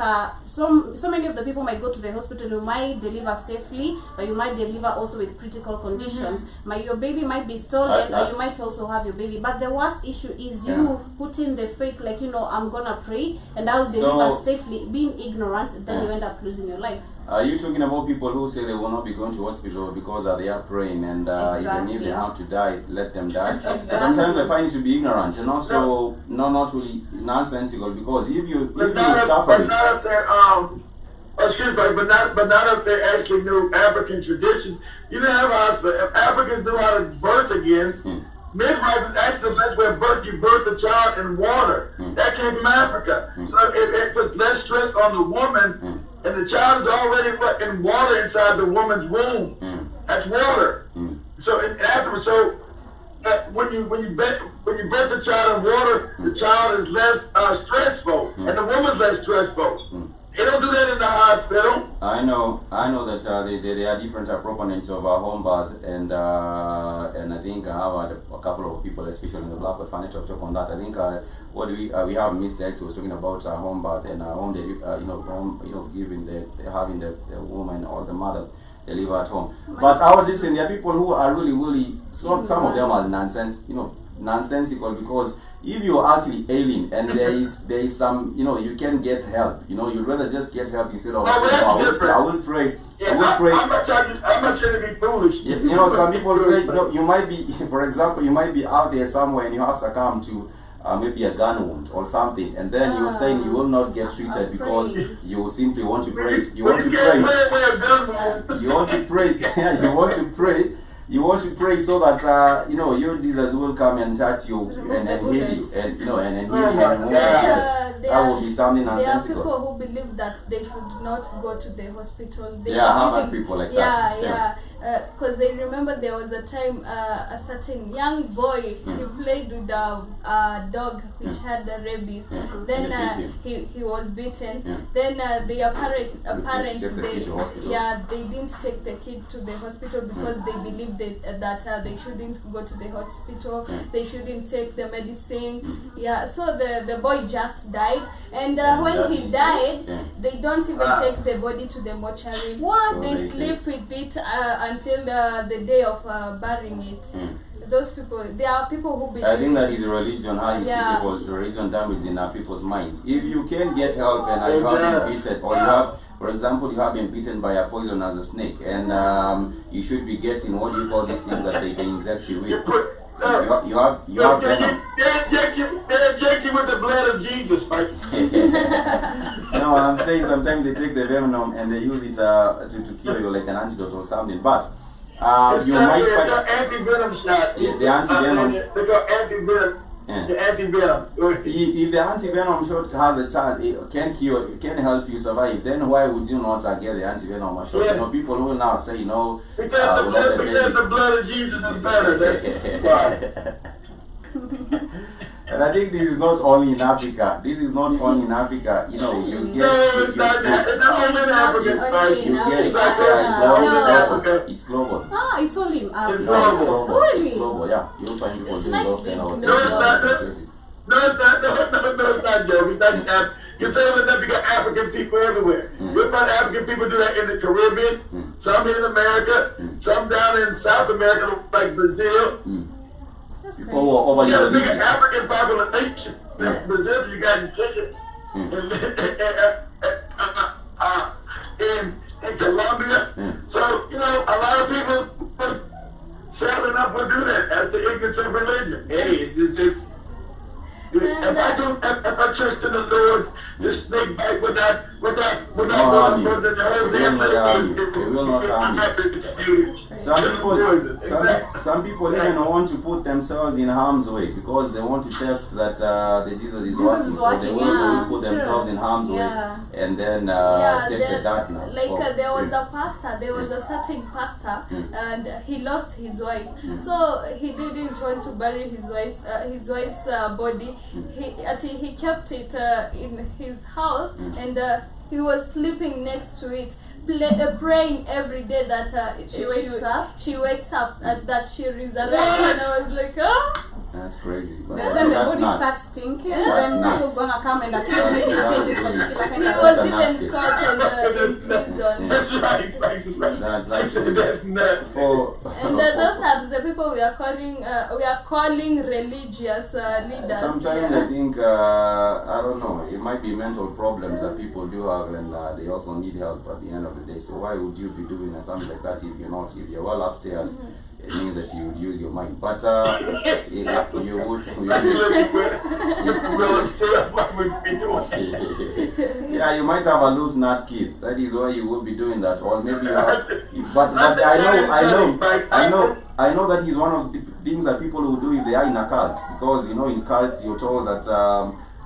so many of the people might go to the hospital. You might deliver safely, but you might deliver also with critical conditions. Your baby might be stolen, or you might also have your baby. But the worst issue is you putting the faith, like I'm gonna pray and I'll deliver safely, being ignorant, then you end up losing your life. Are you talking about people who say they will not be going to hospital because they are praying, and even if they have to die, let them die? Sometimes I find it to be ignorant and also not really nonsensical, because if you suffer, but not if they're but not if they actually knew African tradition. You didn't have a hospital. If Africans knew how to birth again, midwife is actually the best way of birth. You birth the child in water. That came from Africa. So it puts less stress on the woman. And the child is already in water inside the woman's womb. That's water. So afterwards, when you birth the child in water, the child is less stressful, and the woman's less stressful. They don't do that in the hospital. I know that there are different proponents of home birth, and I think I have a couple of people, especially in the Black Fan talk on that. I think what we have Mr. X was talking about home birth and home having the woman or the mother deliver at home. But I was just saying there are people who are really some of them are nonsensical, because if you're actually ailing and there is some, you can get help. You'd rather just get help instead of saying, I will pray. Yeah, I'm not trying to be foolish. Some people say, you might be, for example, you might be out there somewhere and you have succumbed to maybe a gun wound or something, and then you're saying you will not get treated because you simply want to pray. You want to pray. You want to pray. You want to pray so that your Jesus will come and touch you and heal you and heal you. That will be something nonsensical. There are people who believe that they should not go to the hospital. I've had people like that. Because they remember there was a time a certain young boy he played with a dog which had rabies. Then he was beaten. Then their parents they didn't take the kid to the hospital because they believed that they shouldn't go to the hospital. They shouldn't take the medicine. So the boy just died, and when he died, they don't even take the body to the mortuary. They sleep with it until the day of burying it. Those people, there are people who believe. I think that is religion, how you see people's religion damage in people's minds. If you can get help and you have been beaten, or For example, you have been bitten by a poisonous snake, and you should be getting what do you call these things that they inject you with. You have venom. They inject you with the blood of Jesus, Mike. No, I'm saying sometimes they take the venom and they use it to kill you like an antidote or something. But you might find anti-venom shot. Yeah, the anti-venom. They got anti-venom. Yeah. The anti-venom. If the anti-venom shot has a chance, it can help you survive, then why would you not get the anti-venom shot? Yeah. You know, people will now say no. Because the blood of Jesus is better. That's why. And I think this is not only in Africa. This is not only in Africa. You know, you get. It's not only in Africa. You get it. Yeah, it's global. Ah, it's only in Africa. It's global. Really? It's global. Yeah, you'll find people doing might those be kind of global. places. No, it's not, Joe. It's not in Africa. You're saying that you got African people everywhere. You'll find African people do that in the Caribbean, some in America, some down in South America, like Brazil. People who are over You got a the big regions. African population. Brazil, you got in Kenya, in Colombia. So, you know, a lot of people selling up will do that. That's the ignorance of religion. Hey, it's just. If I trust in the Lord, the snake bite would not They will not harm you. Some people even want to put themselves in harm's way because they want to test that the Jesus is working. So they will put themselves in harm's way and then take the darkness. Like there was a pastor, there was a certain pastor, and he lost his wife. So he didn't want to bury his wife's body. He kept it in his house, and he was sleeping next to it, praying every day that she wakes up and that she resurrects. And I was like, oh. That's crazy. But Then the that's body nuts. starts stinking, That's then nuts. people gonna come and accuse me patients particular kind He of was a even nuts caught and in prison. That's right. That's like That's nuts. And those are the people we are calling religious leaders. Sometimes I think I don't know. It might be mental problems that people do have, and they also need help at the end of the day. So why would you be doing something like that if you're not? If you're well upstairs, it means that you would use your mind. But you would. Yeah, you might have a loose nut kid. That is why you would be doing that, or maybe you have. But I know that is one of the things that people will do if they are in a cult, because you know in cults you're told that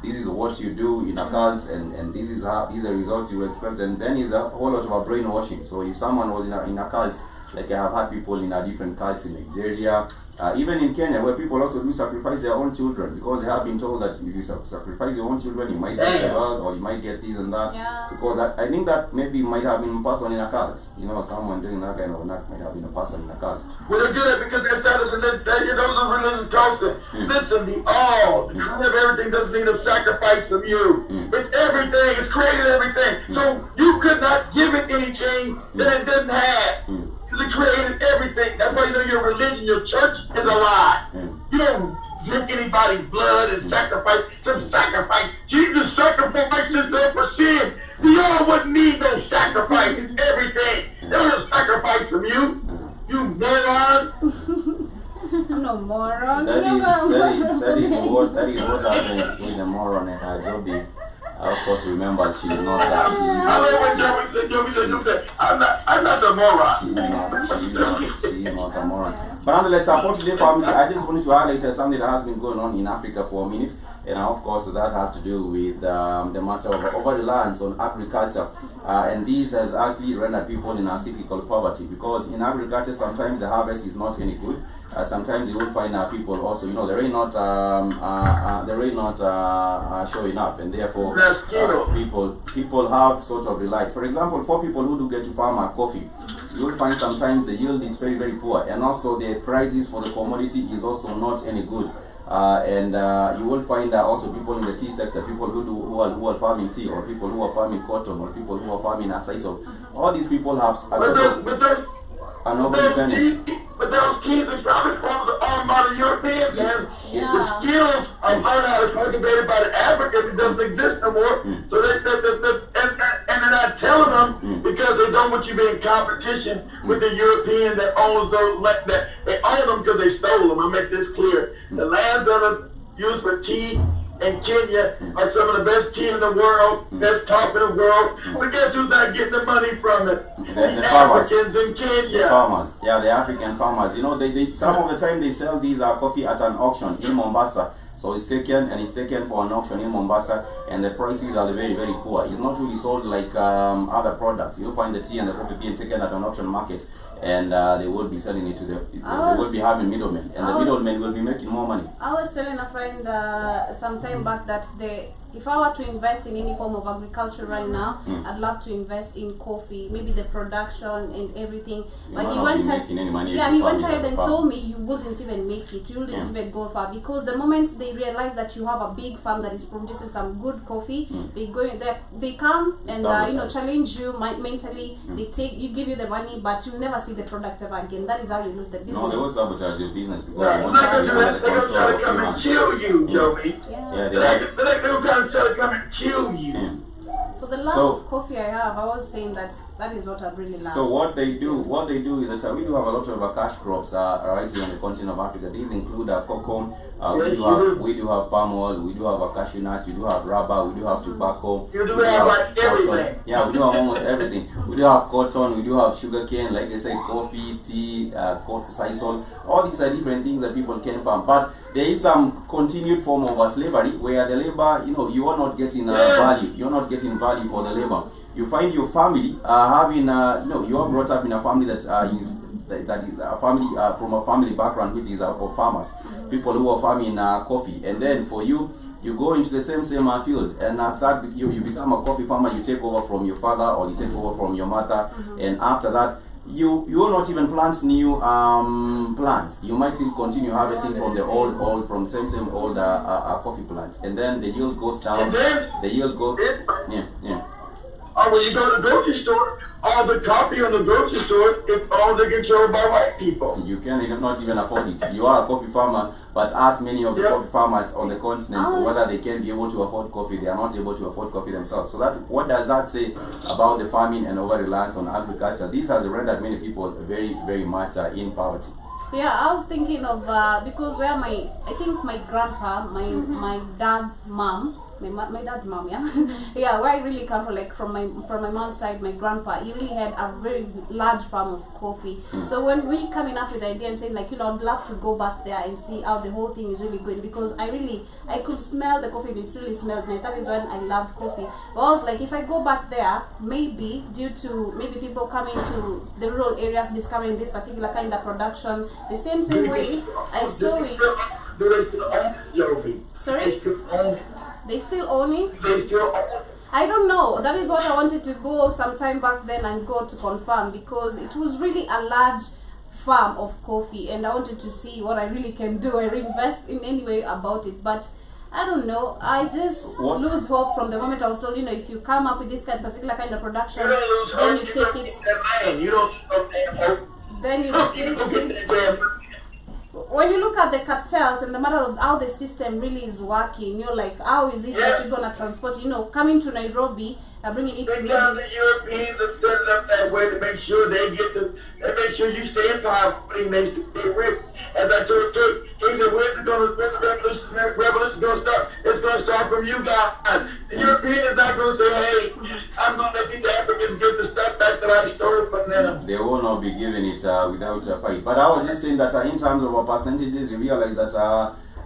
this is what you do in a cult, and this is the result you expect, and then is a whole lot of a brainwashing. So if someone was in a cult, like I have had people in a different cults in Nigeria, even in Kenya, where people also do sacrifice their own children because they have been told that if you sacrifice your own children, you might get the world or you might get this and that. Yeah. Because I think that maybe might have been a person in a cult. You know, someone doing that kind of act might have been a person in a cult. Well, they do that because they're starting religion. Those are religious culture. Listen, the creator of everything doesn't need a sacrifice from you. It's everything. It's created everything. So you could not give it anything that it doesn't have. It created everything. That's why you know your religion, your church is a lie. You don't drink anybody's blood and sacrifice. Some sacrifice. Jesus sacrificed himself for sin. Y'all wouldn't need no sacrifice. It's everything. There's no sacrifice from you. You moron. I'm no moron. That is what happens with the moron and her Joby. Of course, remember she's not that. I love when Joby said, I'm not the moron. She is not a moron. But nonetheless, for today, family, I just wanted to highlight something that has been going on in Africa for a minute. And of course, that has to do with the matter of over-reliance on agriculture. And this has actually rendered people in a cyclical poverty, because in agriculture, sometimes the harvest is not any good. Sometimes you will find people also, you know, the rain not showing up, and therefore people have sort of relied. For example, for people who do get to farm coffee, you will find sometimes the yield is very, very poor, and also the prices for the commodity is also not any good. And you will find also people in the tea sector, people who are farming tea, or people who are farming cotton, or people who are farming sisal. All these people have an overdependence. But those teas and profit farms are owned by the Europeans, and the skills of learning how to cultivate it by the Africans, it doesn't exist no more. So and they're not telling killing them because they don't want you to be in competition with the European that owns those land. That they own them because they stole them. I make this clear. The lands that are used for tea in Kenya are some of the best tea in the world, best coffee in the world. But guess who's not getting the money from it? The Africans in Kenya. The farmers, yeah, the African farmers. You know, they some of the time they sell these coffee at an auction in Mombasa. So it's taken for an auction in Mombasa, and the prices are very, very poor. It's not really sold like other products. You'll find the tea and the coffee being taken at an auction market, and they will be selling it to they will be having middlemen, and the middlemen will be making more money. I was telling a friend some time back that if I were to invest in any form of agriculture right now, I'd love to invest in coffee, maybe the production and everything. But he went ahead and told me you wouldn't even make it, you wouldn't even go far, because the moment they realize that you have a big farm that is producing some good coffee, they come and challenge you mentally. They give you the money, but you never see the products ever again. That is how you lose the business. No, they will sabotage your business because they're going to try to come and kill you, Joey. Yeah. They're going to try to come and kill you. For the love of coffee I have, I was saying that is what I really love. So what they do is that we do have a lot of cash crops right here on the continent of Africa. These include cocoa, we do have palm oil, we do have cashew nuts, we do have rubber, we do have tobacco. You do have like everything. Yeah, we do have almost everything. We do have cotton, we do have sugar cane, like I say, coffee, tea, sisal. All these are different things that people can farm. But there is some continued form of slavery where the labor, you are not getting value. You're not getting value for the labor. You find your family having, you are brought up in a family that is a family from a family background which is of farmers, people who are farming coffee, and then for you go into the same field and you become a coffee farmer. You take over from your father or you take over from your mother, and after that you will not even plant new plants. You might still continue harvesting from the old same old coffee plants, and then the yield goes down. When you go to the grocery store, all the coffee on the grocery store is all controlled by white people. You cannot even afford it. You are a coffee farmer, but ask many of the coffee farmers on the continent whether they can be able to afford coffee. They are not able to afford coffee themselves. So what does that say about the farming and over-reliance on agriculture? This has rendered many people very, very much in poverty. Yeah, I was thinking of because I think my grandpa, my dad's mom, my dad's mom, yeah, where I really come from, like from my mom's side, my grandpa, he really had a very large farm of coffee. So when we coming up with the idea and saying like, I'd love to go back there and see how the whole thing is really going, because I could smell the coffee, it really smelled, and that is when I loved coffee. But I was like, if I go back there, maybe due to people coming to the rural areas discovering this particular kind of production, the same way I saw it. Do they still own it, Jovi? Sorry? They still own it. They still own it? They still own it. I don't know. That is what I wanted to go sometime back then and go to confirm, because it was really a large farm of coffee and I wanted to see what I really can do. I reinvest in any way about it, but I don't know. I just lose hope from the moment I was told, if you come up with this particular kind of production, then you take it. You don't hope. Then you take it. When you look at the cartels and the matter of how the system really is working, you're like, how is it that you're gonna transport? Coming to Nairobi, bringing it to because the Europeans have set it up that way to make sure they make sure you stay in poverty and they stay rich. As I told Kate, he said, where's the revolution gonna start? It's gonna start from you guys. The European is not gonna say, hey, I'm gonna let these Africans get the stuff back that I stole from them. They will not be giving it without a fight. But I was just saying that in terms of percentages, you realize that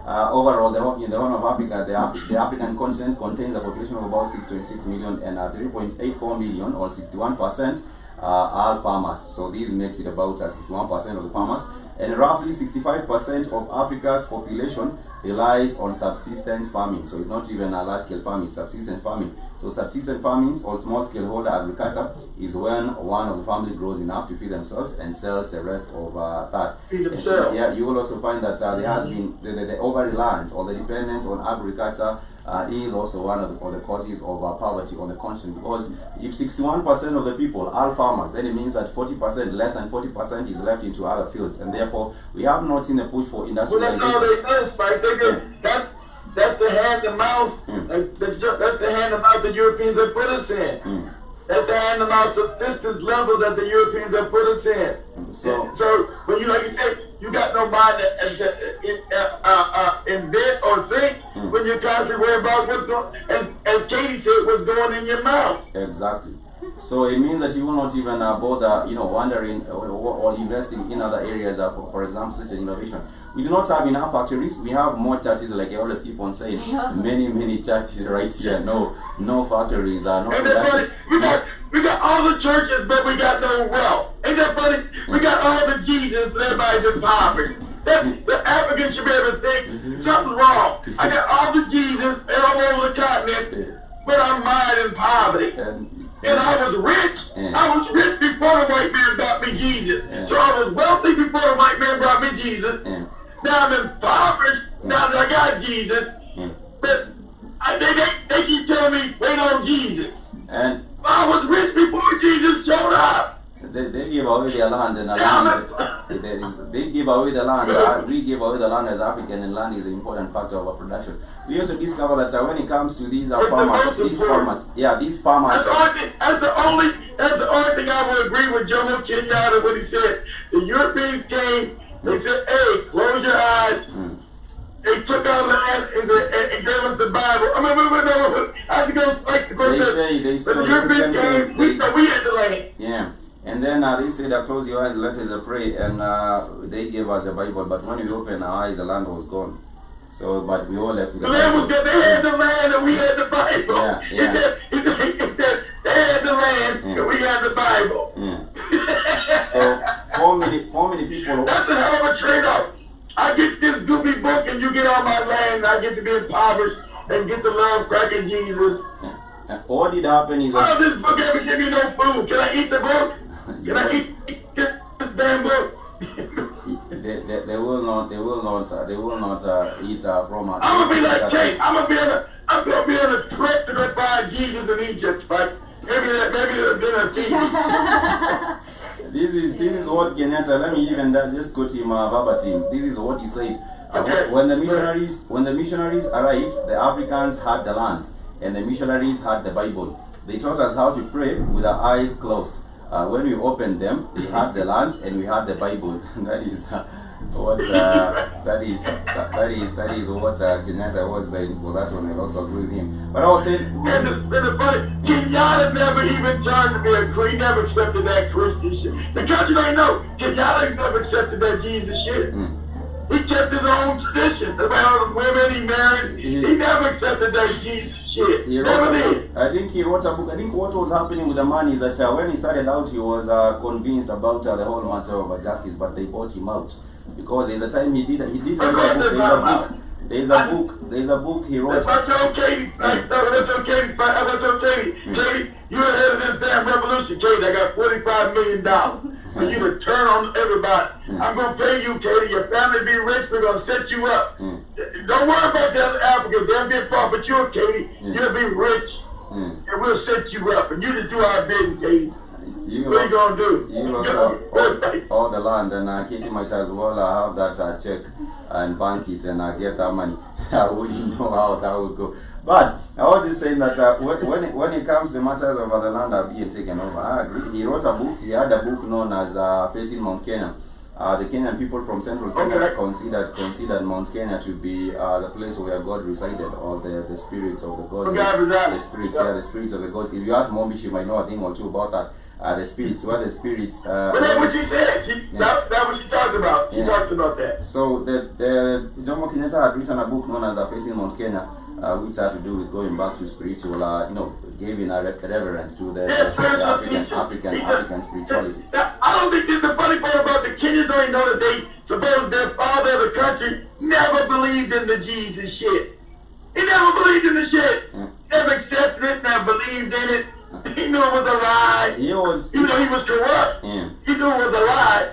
overall, in the Horn of Africa, the African continent contains a population of about 626 million, and 3.84 million, or 61%, are farmers. So this makes it about 61% of the farmers. And roughly 65% of Africa's population relies on subsistence farming. So it's not even a large-scale farming, it's subsistence farming. So subsistence farming or small-scale holder agriculture is when one of the family grows enough to feed themselves and sells the rest of that. Feed themselves. Yeah, you will also find that there has been the over-reliance or the dependence on agriculture is also one of the causes of poverty on the continent, because if 61% of the people are farmers, then it means that 40%, less than 40%, is left into other fields, and therefore we have not seen a push for industrialization. Well, that's all they do, Spike. That's the hand and mouth. That's the hand and mouth the Europeans have put us in. That's the animal subsistence level that the Europeans have put us in. So when you, like you say, you got no mind to invent or think when you're constantly worried about what's going, as Katie said, what's going in your mouth. Exactly. So it means that you will not even bother, wondering or investing in other areas, for example, such an innovation. We do not have enough factories. We have more churches, like I always keep on saying. Yeah. Many churches right here. No factories. No Ain't that funny? We got all the churches, but we got no wealth. Ain't that funny? We got all the Jesus, but everybody's in poverty. The Africans should be able to think something's wrong. I got all the Jesus and all over the continent, but I'm mired in poverty. And I was rich. I was rich before the white man brought me Jesus. So I was wealthy before the white man brought me Jesus. Now I'm impoverished. Now that I got Jesus. But they keep telling me, wait on Jesus. And I was rich before Jesus showed up. They give away their land, and they give away the land. We give away the land as African, and land is an important factor of our production. We also discover that when it comes to these farmers, these farmers. That's the only thing I would agree with Jomo Kenyatta when he said the Europeans came. They said, "Hey, close your eyes." They took our land and gave us the Bible. I have to go like the process. They say the Europeans came. We had the land. Yeah. And then they say that close your eyes, let us pray, and they gave us the Bible. But when we opened our eyes, the land was gone. So, but we all left with the land was gone. They had the land and we had the Bible. Yeah. He said, they had the land and we had the Bible. So, for many people. That's a hell of a trade-off. I get this goopy book and you get all my land and I get to be impoverished and get to love cracking Jesus. And what did happen is that this book ever give me no food. Can I eat the book? Can I eat this damn book? they will not eat from us. I'm gonna be like Kate. I'm gonna be on a trip to go find Jesus in Egypt, Spikes. Maybe it'll get a team. This is what Kenyatta. Let me even just quote him verbatim. This is what he said. When the missionaries arrived, the Africans had the land, and the missionaries had the Bible. They taught us how to pray with our eyes closed. When we opened them, they had the land and we had the Bible. That is what Kenyatta was saying for that one. I also agree with him. But I was saying, Kenyatta never even tried to be a Christian. He never accepted that Christian shit. The country don't know. Kenyatta never accepted that Jesus shit. He kept his own tradition. About women he married, he never accepted that Jesus shit. I think he wrote a book. I think what was happening with the man is that when he started out, he was convinced about the whole matter of justice, but they bought him out because there's a time he did write a book. There's a book he wrote. I told Katie, Katie, you're ahead of this damn revolution, Katie. I got $45 million. For you to turn on everybody. I'm going to pay you, Katie. Your family be rich. We're going to set you up. Don't worry about the other Africans. They'll get far, but you're Katie. You'll be rich. And we'll set you up. And you just do our bidding, Katie. What are you going to do? You lost all the land, and Katie might as well have that check and bank it and get that money. I wouldn't know how that would go. But I was just saying that when it comes to matters of the land are being taken over, I agree. He wrote a book. He had a book known as Facing Mount Kenya. The Kenyan people from central Kenya considered Mount Kenya to be the place where God resided, or the spirits of the gods. The spirits of the gods. If you ask Mombi, she might know a thing or two about that. The spirits, but that's what she said. That's what she talked about. She talks about that. So the Jomo Kenyatta had written a book known as Facing Mount Kenya, which had to do with going back to spiritual, giving a reverence to the African spirituality. I don't think the funny part about the Kenyans don't even know that they suppose their father of the country never believed in the Jesus shit. He never believed in the shit. Never accepted it, never believed in it. He knew it was a lie. Even though he was corrupt, he knew it was a lie.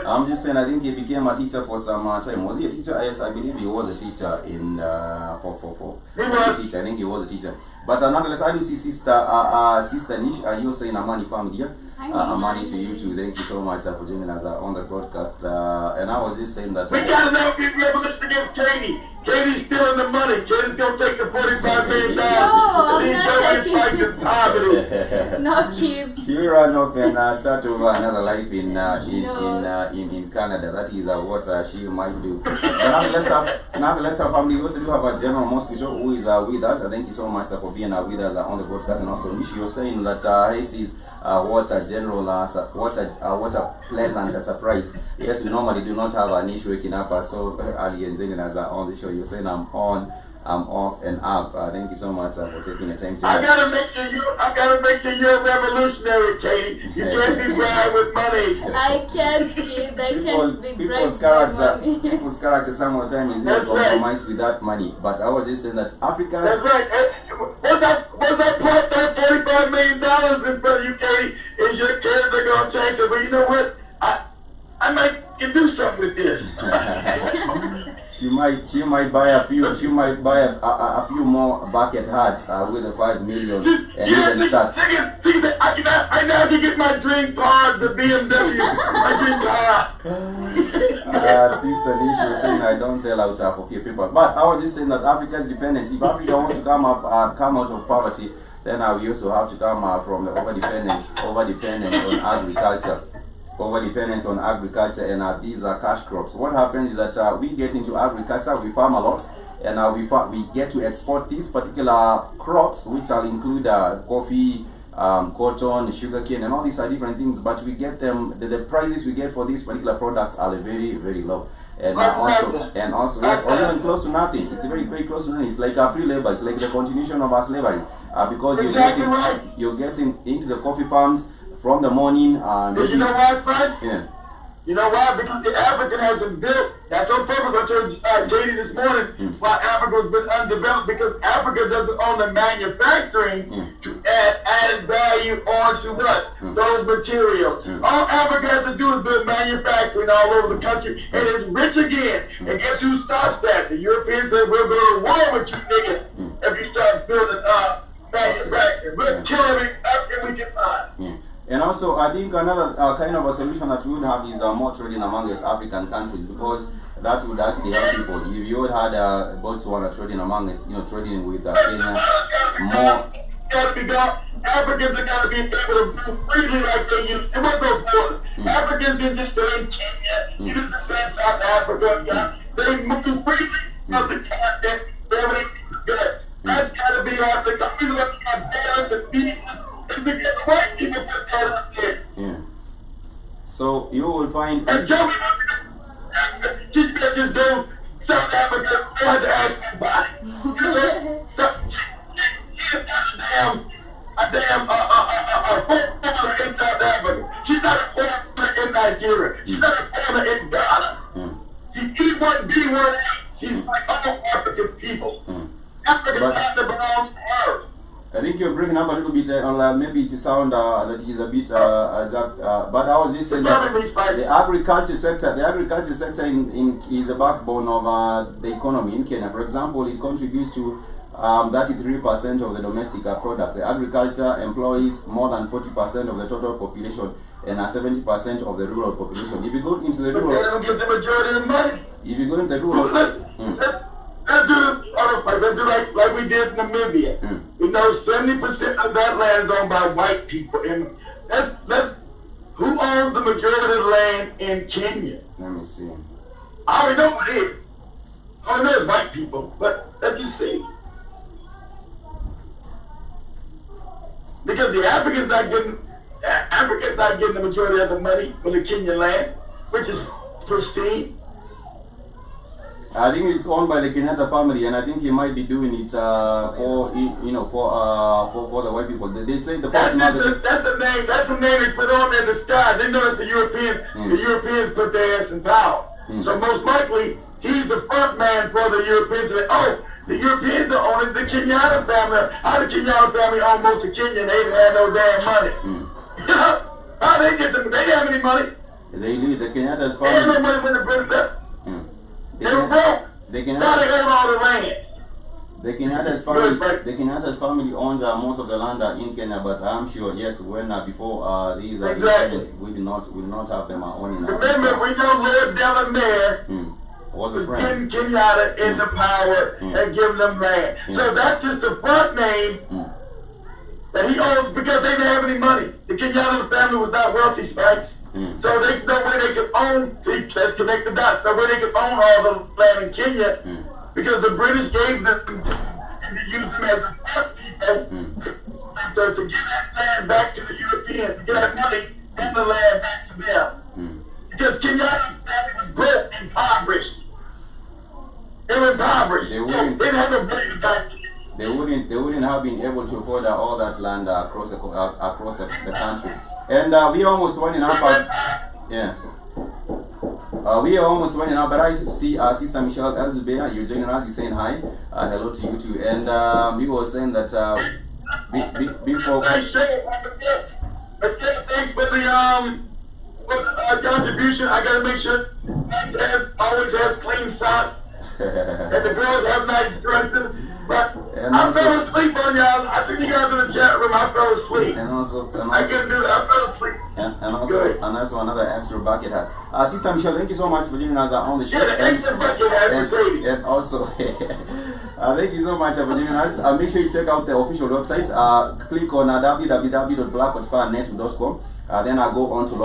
I'm just saying, I think he became a teacher for some time. Was he a teacher? Yes, I believe he was a teacher in I think he was a teacher. But nonetheless, I do see Sister Nish. You're saying Amani family here. Amani to you too. Thank you so much for joining us on the broadcast. And I was just saying that we got enough revolution against Katie. Katie's stealing the money. Katie's gonna take the $45 million. No, I'm not taking fighting poverty. No, keep. She will run off and start over another life in Canada. That is what she might do. But nonetheless, our family, we also do have a General Mosquito who is with us. Thank you so much for being with us on the broadcast. And also, Nishi, you're saying that this is what a general, what a pleasant surprise. Yes, we normally do not have an issue waking up so early and joining us on the show. You're saying I'm on, I'm off and up. Thank you so much for taking the time to. I gotta make sure you're a revolutionary, Katie. You can't be bribed with money. I can't give. I can't be people's bribed by character, money. people's character sometimes is not compromised with that money. But I was just saying that Africa's. That's right. Once I put that $45 million in front of you, Katie, is your kids are gonna change it. But you know what? I might can do something with this. She might buy a few. She might buy a few more bucket hats with the 5 million and even start. She said, I now can get my dream car, the BMW, my dream car. Sister Nish was saying I don't sell out for few people. But I was just saying that Africa's dependence. If Africa wants to come out of poverty, then we also have to come from the overdependence on agriculture. Over-dependence on agriculture, and these are cash crops. What happens is that we get into agriculture, we farm a lot, and we get to export these particular crops, which will include coffee, cotton, sugarcane, and all these are different things. But we get them. The prices we get for these particular products are very, very low, and also yes, or even close to nothing. It's very, very close to nothing. It's like free labor. It's like the continuation of our slavery, because you're getting into the coffee farms from the morning. Did you know why, Frank? Yeah. You know why? Because the African hasn't built. That's on purpose. I told Katie this morning why Africa has been undeveloped, because Africa doesn't own the manufacturing to add added value onto what? Those materials. All Africa has to do is build manufacturing all over the country, and it's rich again. And guess who stops that? The Europeans said, we'll go to war with you niggas if you start building manufacturing. We'll kill every African we can find. And also, I think another kind of a solution that we would have is more trading amongst African countries, because that would actually help people. If you would had Botswana trading amongst, trading with Kenya, more. Africans are going to be able to move freely like they used to. There was no borders. Africans didn't just stay in Kenya. You didn't stay in South Africa. They moved freely of the continent. Everything was good. That's got to be Africa. The reason why we have balance and peace is because white people put that up there. Yeah. So you will find. And Joe, just go South Africa, I had to ask somebody. A damn foreigner in South Africa. She's not a foreigner in Nigeria. She's not a foreigner in Ghana. She's E1, B1. She's like all African people. African pastor belongs to her. I think you're breaking up a little bit, maybe it sound that is a bit but I was just saying that the agriculture sector is a backbone of the economy in Kenya. For example, it contributes to 33% of the domestic product. The agriculture employs more than 40% of the total population and 70% of the rural population. If you go into the rural, they don't get the majority of the money. If you go into the rural, let's do like we did in Namibia. We know 70% of that land is owned by white people, and that's who owns the majority of the land in Kenya. Let me see. I already know what it is. I already know it's white people, but let's just see. Because the Africans not getting the majority of the money for the Kenyan land, which is pristine. I think it's owned by the Kenyatta family, and I think he might be doing it for the white people. They say the that's the name. That's the name they put on there in the sky. They know it's the Europeans. The Europeans put their ass in power. So most likely he's the front man for the Europeans. The Europeans don't own it. The Kenyatta family. How the Kenyatta family own most of Kenya? And they didn't have no damn money. How they get them? They didn't have any money. They did. The Kenyatta's family. They had no money when they brought it up. They were broke. Now they own all the land. The Kenyatta's family owns most of the land in Kenya, but I'm sure, yes, when before these independence, we will not have them owning. Remember, we know Lord Delamere was getting Kenyatta into power and giving them land. So that's just the front name that he owns because they didn't have any money. The Kenyatta family was not wealthy, Spikes. So there's no way they could own, see, let's connect the dots, no way they could own all the land in Kenya because the British gave them and they used them as the front people to give that land back to the Europeans, to get that money and the land back to them. Because Kenyatta family was broke, impoverished. They were impoverished. They didn't have no money to back to. They wouldn't have been able to afford all that land across the country. And we are almost running out. We are almost running out, but I see Sister Michelle Elzebea, you're joining us, you're saying hi. Hello to you too. And we were saying that before. Thanks for the contribution. I gotta make sure it always has clean socks and the girls have nice dresses. But I fell asleep on y'all. I think you guys in the chat room. I fell asleep. And also I couldn't do that. I fell asleep. And also another extra bucket hat. Sister Michelle, thank you so much for joining us on the show. Yeah, the extra bucket hat was lady. And also, thank you so much for joining us. Make sure you check out the official website. Click on www.blackotfirenetwork.com. Then I go on to